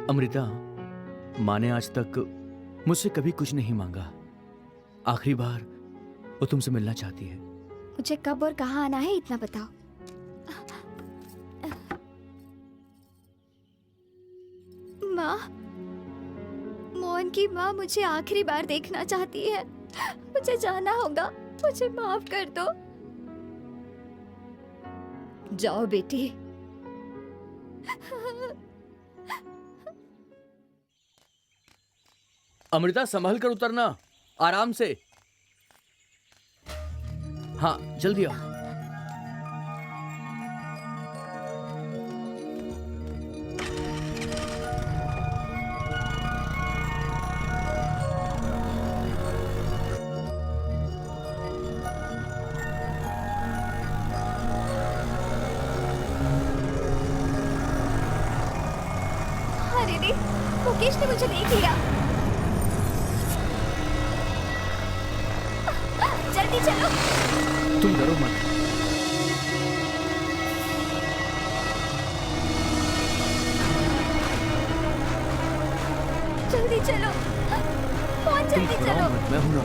अमृता, माँ ने आज तक मुझसे कभी कुछ नहीं मांगा। आखिरी बार वो तुमसे मिलना चाहती है। मुझे कब और कहाँ आना है इतना बताओ। माँ, मोहन की माँ मुझे आखिरी बार देखना चाहती है। मुझे जाना होगा, मुझे माफ कर दो। जाओ बेटी। अमृता, संभल कर उतरना, आराम से। हाँ, जल्दी आओ। अरे मुकेश ने मुझे देख लिया। जल्दी चलो। तुम डरो मत। चलो बहुत जल्दी चलो। मैं हूँ ना।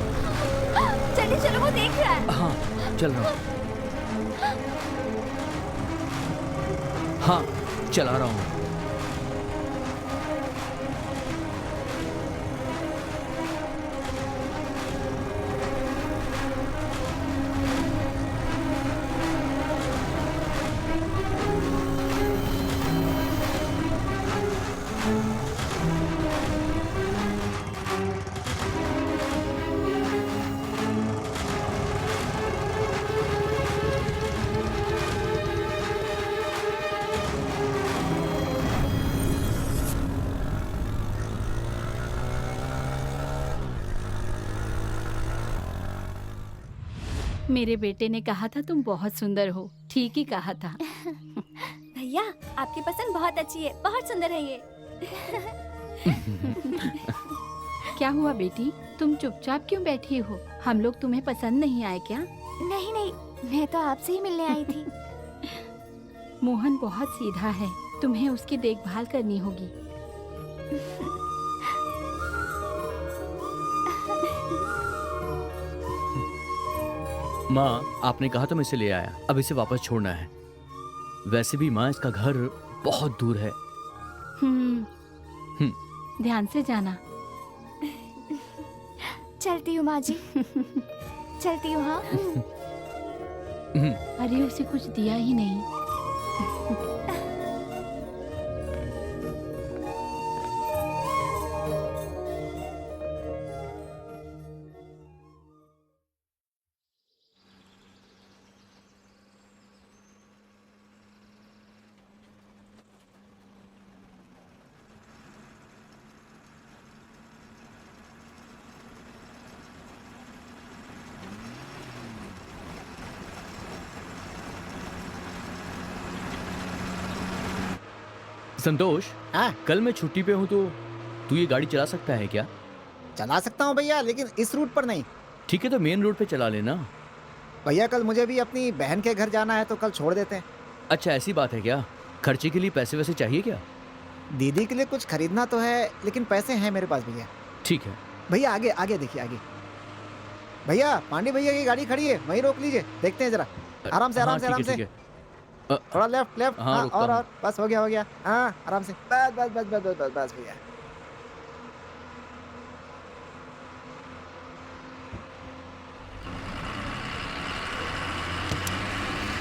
जल्दी चलो, वो देख रहा है। हाँ चल रहा हूँ। हाँ चला रहा हूँ। मेरे बेटे ने कहा था तुम बहुत सुंदर हो। ठीक ही कहा था। भैया आपकी पसंद बहुत अच्छी है, बहुत सुंदर है ये। क्या हुआ बेटी, तुम चुपचाप क्यों बैठी हो? हम लोग तुम्हें पसंद नहीं आए क्या? नहीं नहीं, मैं तो आपसे ही मिलने आई थी। मोहन बहुत सीधा है, तुम्हें उसकी देखभाल करनी होगी। माँ आपने कहा तो मैं इसे ले आया, अब इसे वापस छोड़ना है। वैसे भी माँ इसका घर बहुत दूर है। ध्यान से जाना। चलती हूँ माँ जी। चलती हूँ। हाँ अरे उसे कुछ दिया ही नहीं। संतोष, हाँ कल मैं छुट्टी पे हूँ तो तू ये गाड़ी चला सकता है क्या? चला सकता हूँ भैया, लेकिन इस रूट पर नहीं। ठीक है तो मेन रोड पे चला लेना। भैया कल मुझे भी अपनी बहन के घर जाना है, तो कल छोड़ देते हैं। अच्छा ऐसी बात है क्या? खर्चे के लिए पैसे वैसे चाहिए क्या? दीदी के लिए कुछ खरीदना तो है, लेकिन पैसे हैं मेरे पास भैया। ठीक है भैया आगे आगे देखिए, आगे भैया पांडे भैया की गाड़ी खड़ी है, वहीं रोक लीजिए, देखते हैं जरा। आराम से, आराम से, आराम से। थोड़ा लेफ्ट लेफ्ट। हाँ, और बस हो गया, हो गया। हाँ आराम से, बस बस बस बस बस बस भैया।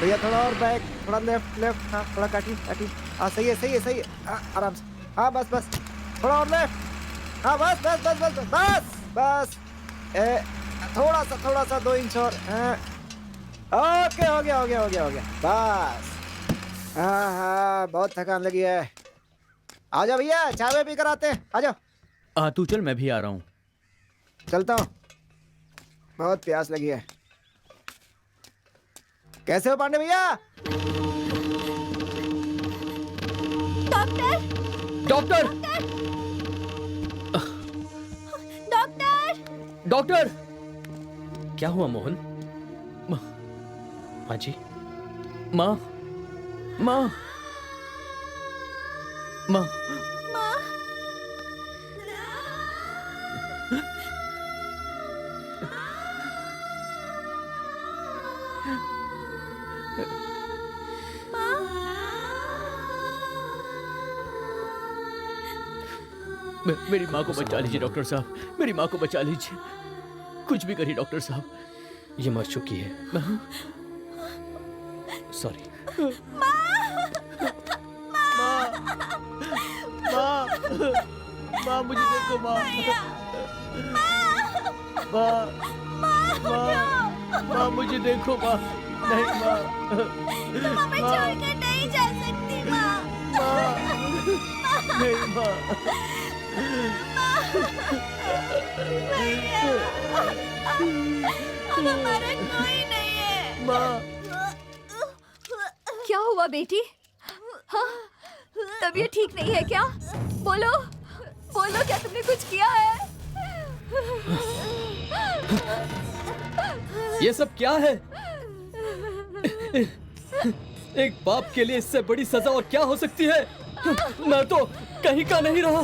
भैया थोड़ा और बैक, थोड़ा लेफ्ट लेफ्ट। हाँ थोड़ा काटी काटी। हाँ सही है, सही है, सही है। हाँ आराम से। हाँ बस बस, थोड़ा और लेफ्ट। हाँ बस बस बस बस बस बस। थोड़ा सा 2 इंच और। ओके हो गया, हो गया, हो गया, हो गया। बस। हाँ हाँ बहुत थकान लगी है। आ जाओ भैया, चाय पी कर आते हैं, आ जाओ। तू चल, मैं भी आ रहा हूँ। चलता हूँ, बहुत प्यास लगी है। कैसे हो पांडे भैया? Doctor doctor doctor doctor! क्या हुआ मोहन? माँ जी, माँ माँ माँ मेरी माँ को बचा लीजिए डॉक्टर साहब, मेरी माँ को बचा लीजिए। कुछ भी करिए डॉक्टर साहब। ये मर चुकी है। सॉरी। माँ मुझे देखो माँ। माँ मुझे देखो माँ। नहीं माँ, मैं छोड़कर नहीं जा सकती माँ। नहीं माँ। हमारा कोई नहीं है। माँ क्या हुआ बेटी? हाँ, तबीयत ठीक नहीं है क्या? बोलो बोलो, क्या तुमने कुछ किया है? ये सब क्या है? एक बाप के लिए इससे बड़ी सजा और क्या हो सकती है? मैं तो कहीं का नहीं रहा।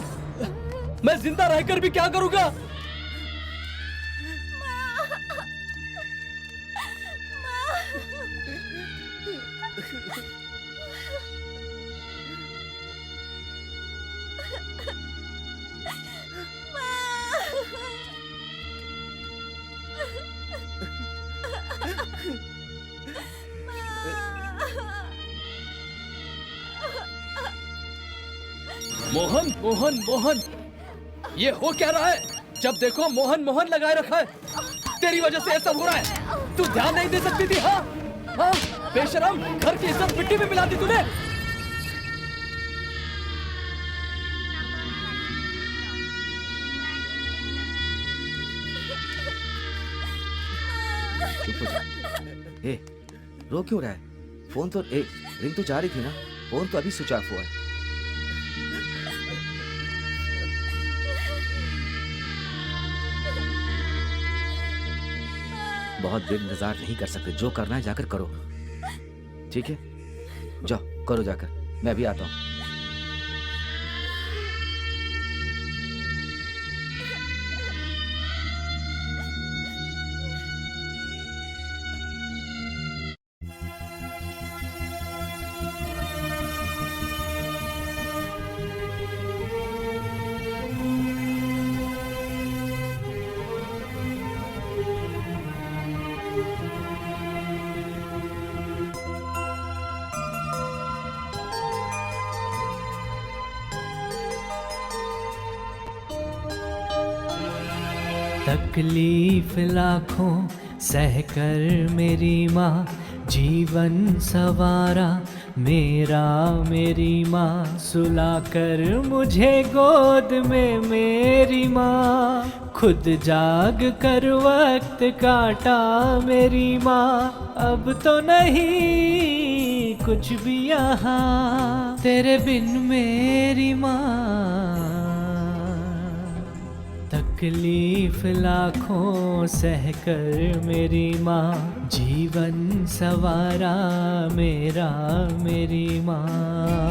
मैं जिंदा रहकर भी क्या करूंगा? मोहन मोहन मोहन, ये हो क्या रहा है? जब देखो मोहन मोहन लगाए रखा है। तेरी वजह से ये सब हो रहा है। तू ध्यान नहीं दे सकती थी? हाँ हाँ, बेशरम, घर की इज्जत मिट्टी में मिला दी तूने। चुप हो जा। ए, रो क्यों रहा है? फोन तो रिंग तो जा रही थी ना। फोन तो अभी स्विच ऑफ हुआ है। बहुत देर इंतजार नहीं कर सकते। जो करना है जाकर करो, ठीक है? जाओ करो जाकर, मैं अभी आता हूँ। तकलीफ लाखों सहकर मेरी माँ जीवन सवारा मेरा, मेरी माँ सुलाकर मुझे गोद में मेरी माँ, खुद जाग कर वक्त काटा मेरी माँ। अब तो नहीं कुछ भी यहाँ तेरे बिन मेरी माँ। तकलीफ लाखों सहकर मेरी माँ जीवन सवारा मेरा, मेरी माँ।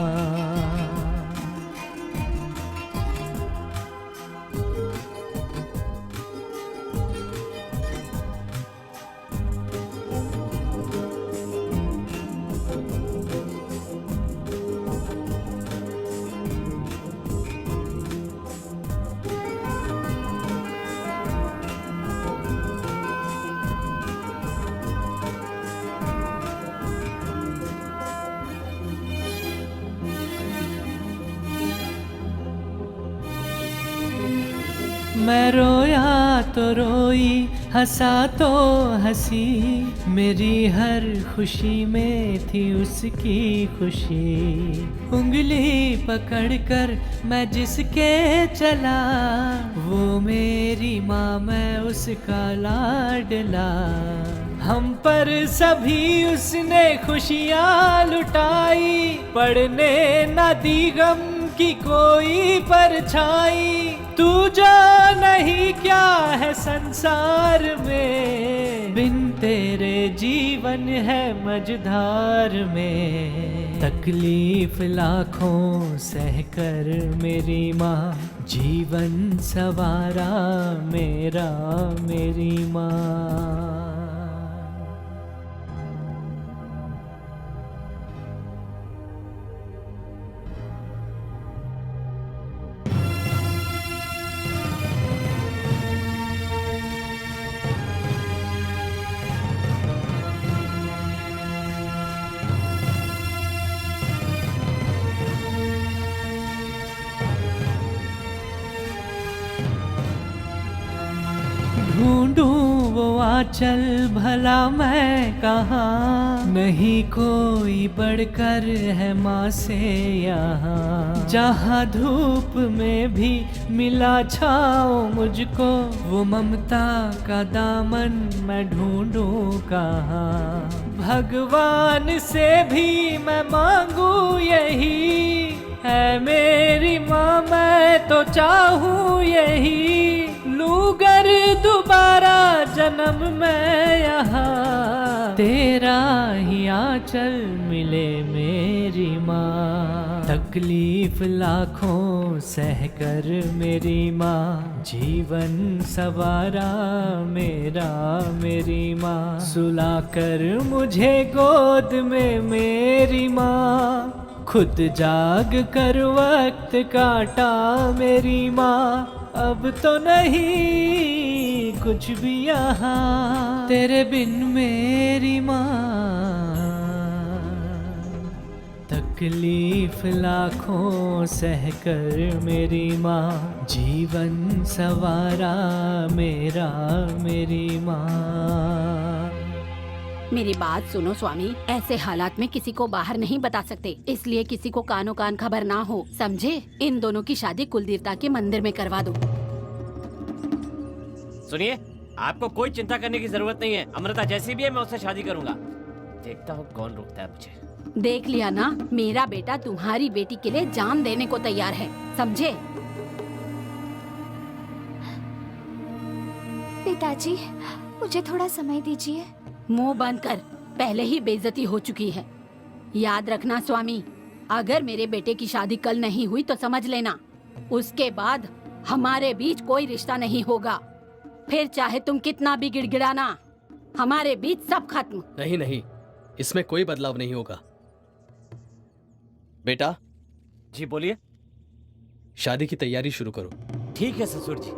मैं रोया तो रोई, हंसा तो हंसी, मेरी हर खुशी में थी उसकी खुशी। उंगली पकड़कर मैं जिसके चला, वो मेरी माँ मैं उसका लाडला। हम पर सभी उसने खुशियाँ लुटाई, पड़ने न दी गम की कोई परछाई। तू जो नहीं क्या है संसार में, बिन तेरे जीवन है मझधार में। तकलीफ लाखों सहकर मेरी माँ जीवन सवारा मेरा, मेरी माँ। ढूंढूं वो आंचल भला मैं कहाँ, नहीं कोई बढ़कर है माँ से यहाँ। जहाँ धूप में भी मिला छाओ मुझको, वो ममता का दामन मैं ढूंढूं कहाँ। भगवान से भी मैं मांगू यही, है मेरी माँ मैं तो चाहूँ यही। लूगर दोबारा जन्म मैं यहाँ, तेरा ही आंचल मिले मेरी माँ। तकलीफ लाखों सहकर मेरी माँ जीवन सवारा मेरा मेरी माँ, सुलाकर मुझे गोद में मेरी माँ, खुद जाग कर वक्त काटा मेरी माँ, अब तो नहीं कुछ भी यहाँ तेरे बिन मेरी माँ, तकलीफ लाखों सहकर मेरी माँ जीवन सवारा मेरा मेरी माँ। मेरी बात सुनो स्वामी, ऐसे हालात में किसी को बाहर नहीं बता सकते, इसलिए किसी को कानो कान खबर ना हो, समझे? इन दोनों की शादी कुलदेवता के मंदिर में करवा दो। सुनिए, आपको कोई चिंता करने की जरूरत नहीं है। अमृता जैसी भी है मैं उससे शादी करूंगा। देखता हूँ कौन रोकता है मुझे। देख लिया ना, मेरा बेटा तुम्हारी बेटी के लिए जान देने को तैयार है, समझे? पिताजी, मुझे थोड़ा समय दीजिए। मुंह बंद कर, पहले ही बेइज्जती हो चुकी है। याद रखना स्वामी, अगर मेरे बेटे की शादी कल नहीं हुई तो समझ लेना, उसके बाद हमारे बीच कोई रिश्ता नहीं होगा। फिर चाहे तुम कितना भी गिड़गिड़ाना, हमारे बीच सब खत्म। नहीं नहीं, इसमें कोई बदलाव नहीं होगा। बेटा। जी बोलिए। शादी की तैयारी शुरू करो। ठीक है ससुर जी।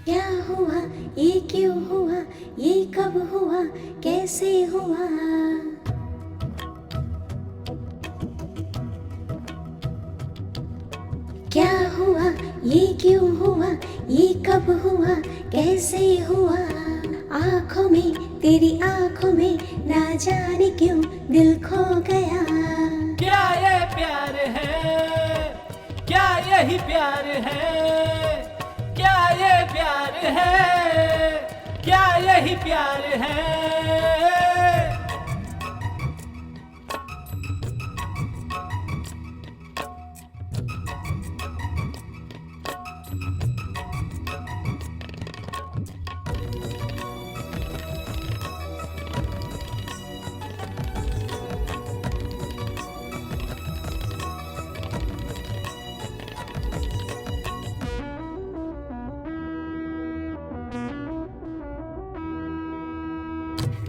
क्या हुआ, ये क्यों हुआ, ये कब हुआ, कैसे हुआ? क्या हुआ, ये क्यों हुआ, ये कब हुआ, कैसे हुआ? आँखों में, तेरी आँखों में, ना जाने क्यों दिल खो गया। क्या ये प्यार है, क्या यही प्यार है, क्या ये प्यार है, क्या यही प्यार है।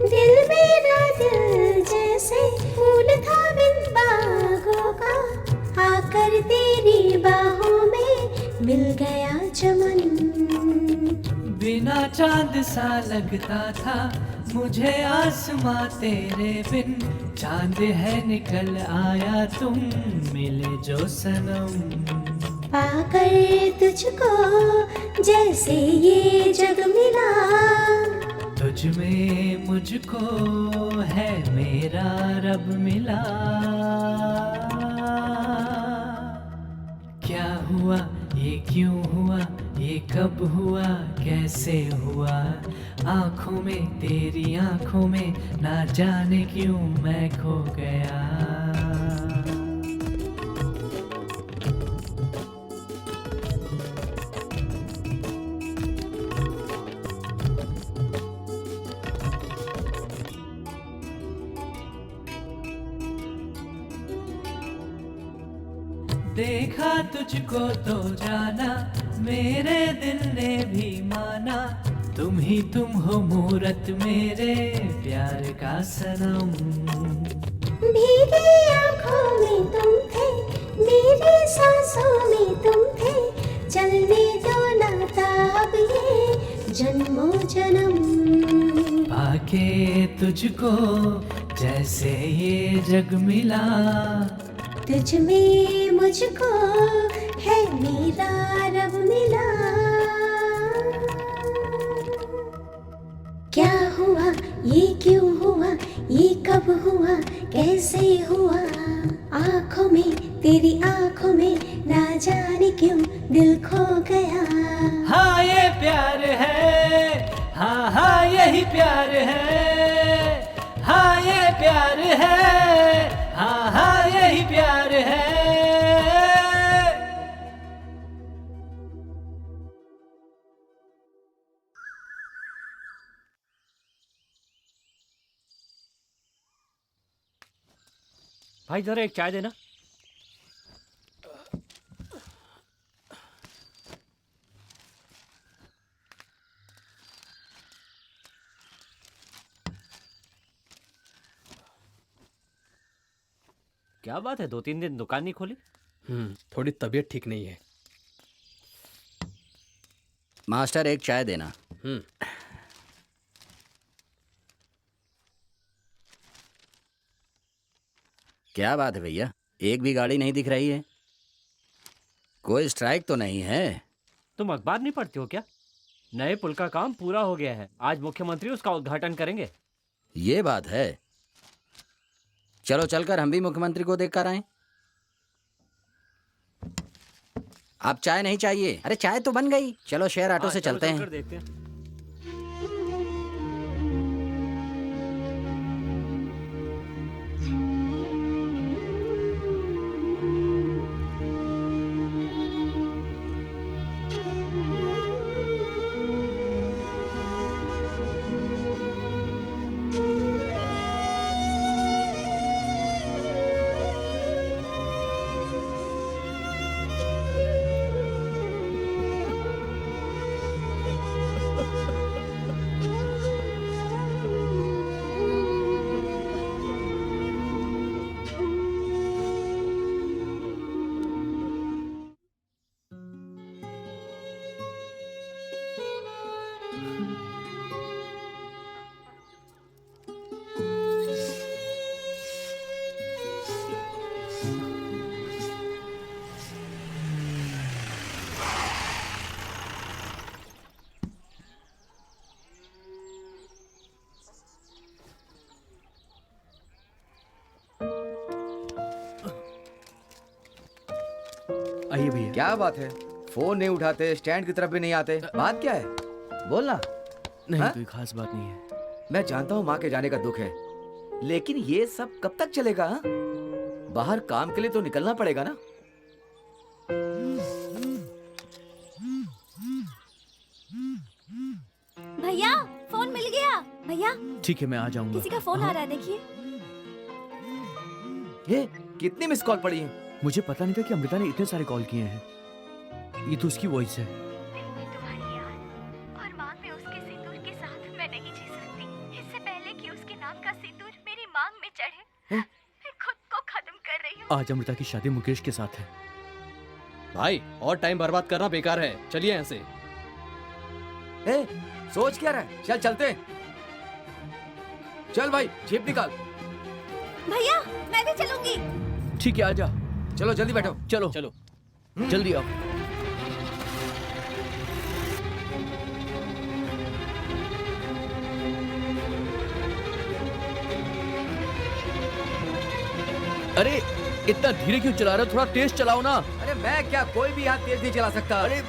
दिल मेरा दिल जैसे फूल था बिन बागों का, आकर तेरी बाहों में मिल गया चमन। बिना चांद सा लगता था मुझे आसमां तेरे बिन, चांद है निकल आया तुम मिले जो सनम। पाकर तुझको जैसे ये जग मिला, तुझ में मुझको है मेरा रब मिला। क्या हुआ ये क्यों हुआ ये कब हुआ कैसे हुआ, आंखों में तेरी आंखों में ना जाने क्यों मैं खो गया। देखा तुझको तो जाना मेरे दिल ने भी माना, तुम ही तुम हो मूरत मेरे प्यार का सनम। भीगी आंखों में तुम थे, मेरी सांसों में तुम थे, चलने दो नाता अब ये जन्मों जन्म। पाके तुझको जैसे ये जग मिला, तुझ में मुझको है मेरा रब मिला। क्या हुआ ये क्यों हुआ ये कब हुआ कैसे हुआ, आंखों में तेरी आंखों में ना जाने क्यों दिल खो गया। हाँ ये प्यार है, हाँ हाँ यही प्यार है, हाँ ये प्यार है, हाँ हाँ यही प्यार है। भाई जरा एक चाय देना। क्या बात है 2-3 दिन दुकान नहीं खोली? थोड़ी तबीयत ठीक नहीं है। मास्टर एक चाय देना। क्या बात है भैया, एक भी गाड़ी नहीं दिख रही है, कोई स्ट्राइक तो नहीं है? तुम अखबार नहीं पढ़ते हो क्या? नए पुल का काम पूरा हो गया है, आज मुख्यमंत्री उसका उद्घाटन करेंगे। ये बात है, चलो चलकर हम भी मुख्यमंत्री को देख कर आए। आप चाय नहीं चाहिए? अरे चाय तो बन गई, चलो शेयर ऑटो से चलते हैं। देखते हैं। आइए भैया। क्या बात है, फोन नहीं उठाते, स्टैंड की तरफ भी नहीं आते, बात क्या है? बोलना। नहीं हाँ? कोई खास बात नहीं है। मैं जानता हूँ माँ के जाने का दुख है, लेकिन ये सब कब तक चलेगा? हा? बाहर काम के लिए तो निकलना पड़ेगा ना। भैया फोन मिल गया। भैया ठीक है मैं आ जाऊंगा। किसी का फोन आ रहा है, देखिए। ये कितनी मिस कॉल पड़ी है? मुझे पता नहीं था कि अमृता ने इतने सारे कॉल किए हैं। ये तो उसकी वॉइस है। तुम्हारी याद और मांग में उसके सिंदूर के साथ मैं नहीं जी सकती। इससे पहले कि आज अमृता की शादी मुकेश के साथ है। भाई और टाइम बर्बाद करना बेकार है, चलिए यहाँ से। ए, सोच क्या रहा है? चल चलते हैं। चल भाई, जीप निकाल। भैया मैं भी चलूंगी। ठीक है, आजा। चलो जल्दी बैठो। चलो चलो जल्दी आओ। अरे इतना धीरे क्यों चला रहे हो? थोड़ा तेज चलाओ ना। अरे मैं क्या, कोई भी यहाँ तेज नहीं चला सकता। अरे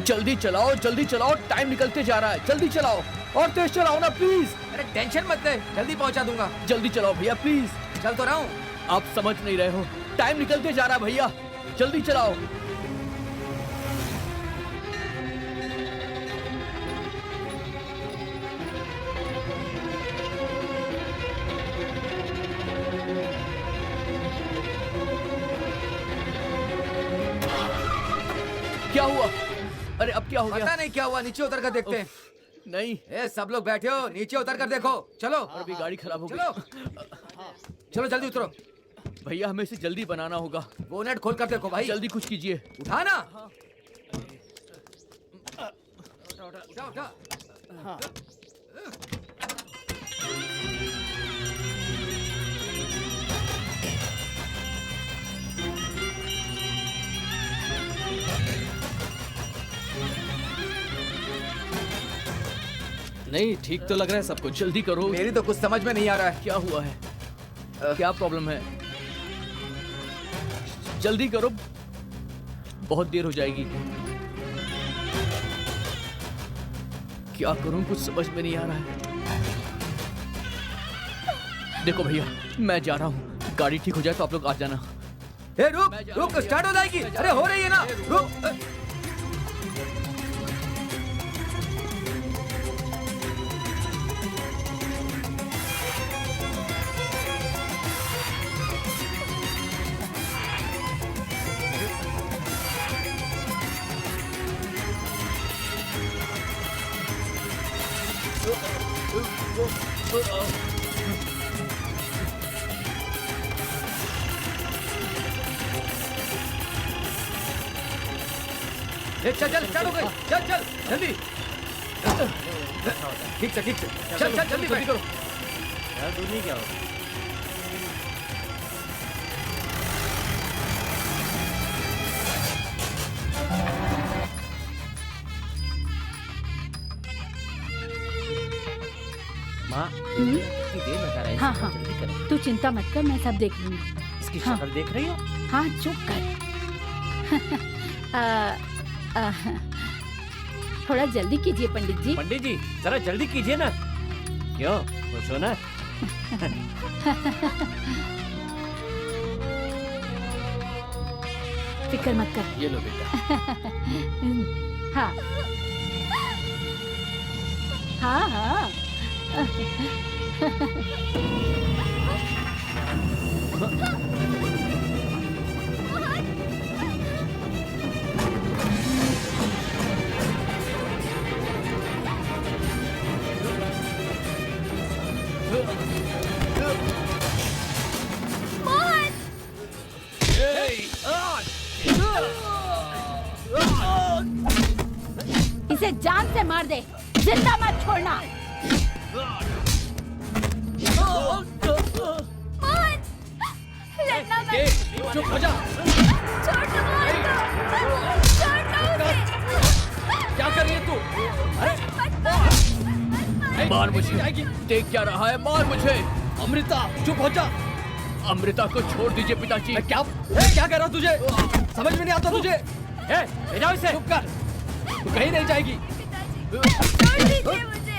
जल्दी चलाओ, जल्दी चलाओ, टाइम निकलते जा रहा है। जल्दी चलाओ और तेज चलाओ ना प्लीज। अरे टेंशन मत ले, जल्दी पहुँचा दूंगा। जल्दी चलाओ भैया प्लीज। चल तो रहा हूँ। आप समझ नहीं रहे हो, टाइम निकलते जा रहा है भैया, जल्दी चलाओ। क्या हुआ? अरे अब क्या हो गया? पता नहीं क्या हुआ, नीचे उतर कर देखते हैं। नहीं, ए सब लोग बैठे हो, नीचे उतर कर देखो। चलो। और अभी गाड़ी खराब हो गई। चलो चलो जल्दी उतरो। भैया हमें इसे जल्दी बनाना होगा। बोनेट खोल कर देखो भाई। जल्दी कुछ कीजिए। उठा ना। उठा उठा। नहीं, ठीक तो लग रहा है सब कुछ। जल्दी करो। मेरी तो कुछ समझ में नहीं आ रहा है। क्या हुआ है? क्या प्रॉब्लम है? जल्दी करो, बहुत देर हो जाएगी। क्या करूं, कुछ समझ में नहीं आ रहा है। देखो भैया, मैं जा रहा हूँ, गाड़ी ठीक हो जाए तो आप लोग आ जाना। ए रुक रुक, स्टार्ट हो जाएगी। अरे हो रही है ना, रुक। चल चल, स्टार्ट हो गई। चल चल जल्दी। ठीक से चल चल जल्दी बैठ। करो यार, दूर नहीं क्या हो। माँ कितनी देर लगा रहा है? हाँ हाँ, जल्दी करो। तू चिंता मत कर, मैं सब देख लूंगी। इसकी हाँ। शक्ल देख रही हो? हाँ चुप कर। थोड़ा जल्दी कीजिए पंडित जी। पंडित जी जरा जल्दी कीजिए ना। क्यों, खुश हो ना? फिक्र मत कर। ये लो बेटा। हाँ हाँ हाँ। इसे जान से मार दे, जिंदा मत छोड़ना। लड़ना मत। चुप हो जा। छोड़ दो मोहन को। छोड़ दो उसे। क्या कर रही है तू? अरे मार मुझे। देख क्या रहा है? मार मुझे। अमृता चुप हो जा। अमृता को छोड़ दीजिए पिताजी। मैं क्या कह रहा हूँ तुझे? समझ में नहीं आता तुझे? ले जाओ इसे। चुप कर, तू कहीं नहीं जाएगी। छोड़ दीजिए मुझे।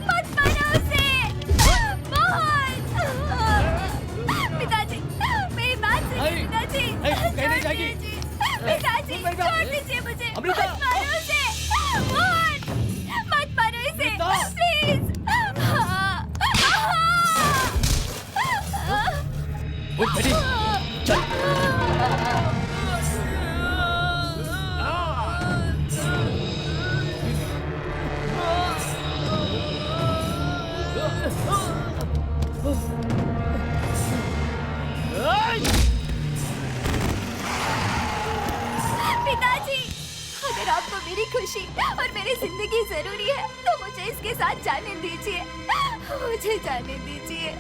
मत मारो उसे। मोहन। पिताजी मेरी बात सुनिए। पिताजी कहीं नहीं जाएगी। पिताजी छोड़ दीजिए मुझे। अमृता। मत मारो उसे। मोहन मत मारो इसे प्लीज। उठ बेटी, चल। आपको मेरी खुशी और मेरी जिंदगी जरूरी है तो मुझे इसके साथ जाने दीजिए, मुझे जाने दीजिए,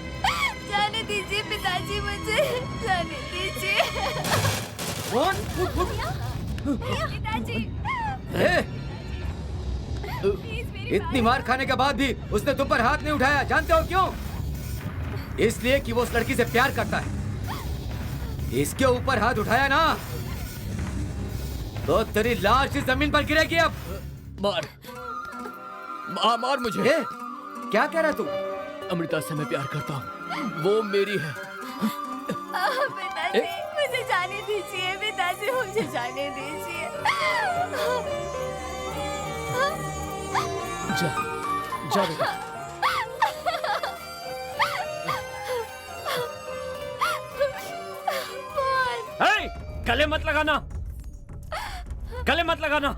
जाने दीजिए पिताजी, मुझे जाने दीजिए। पिताजी इतनी मार खाने के बाद भी उसने तुम पर हाथ नहीं उठाया, जानते हो क्यों? इसलिए कि वो उस लड़की से प्यार करता है। इसके ऊपर हाथ उठाया ना तो तेरी लाश इस जमीन पर गिरेगी। अब मार मार मुझे। क्या कह रहा तू? अमृता से मैं प्यार करता हूँ, वो मेरी है। पिताजी मुझे जाने दीजिए, पिताजी मुझे जाने दीजिए। जा बेटा। गले मत लगाना, गले मत लगाना।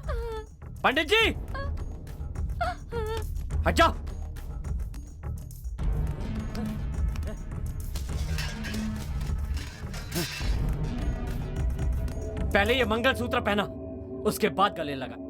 पंडित जी हट जाओ। पहले ये मंगलसूत्र पहना, उसके बाद गले लगा।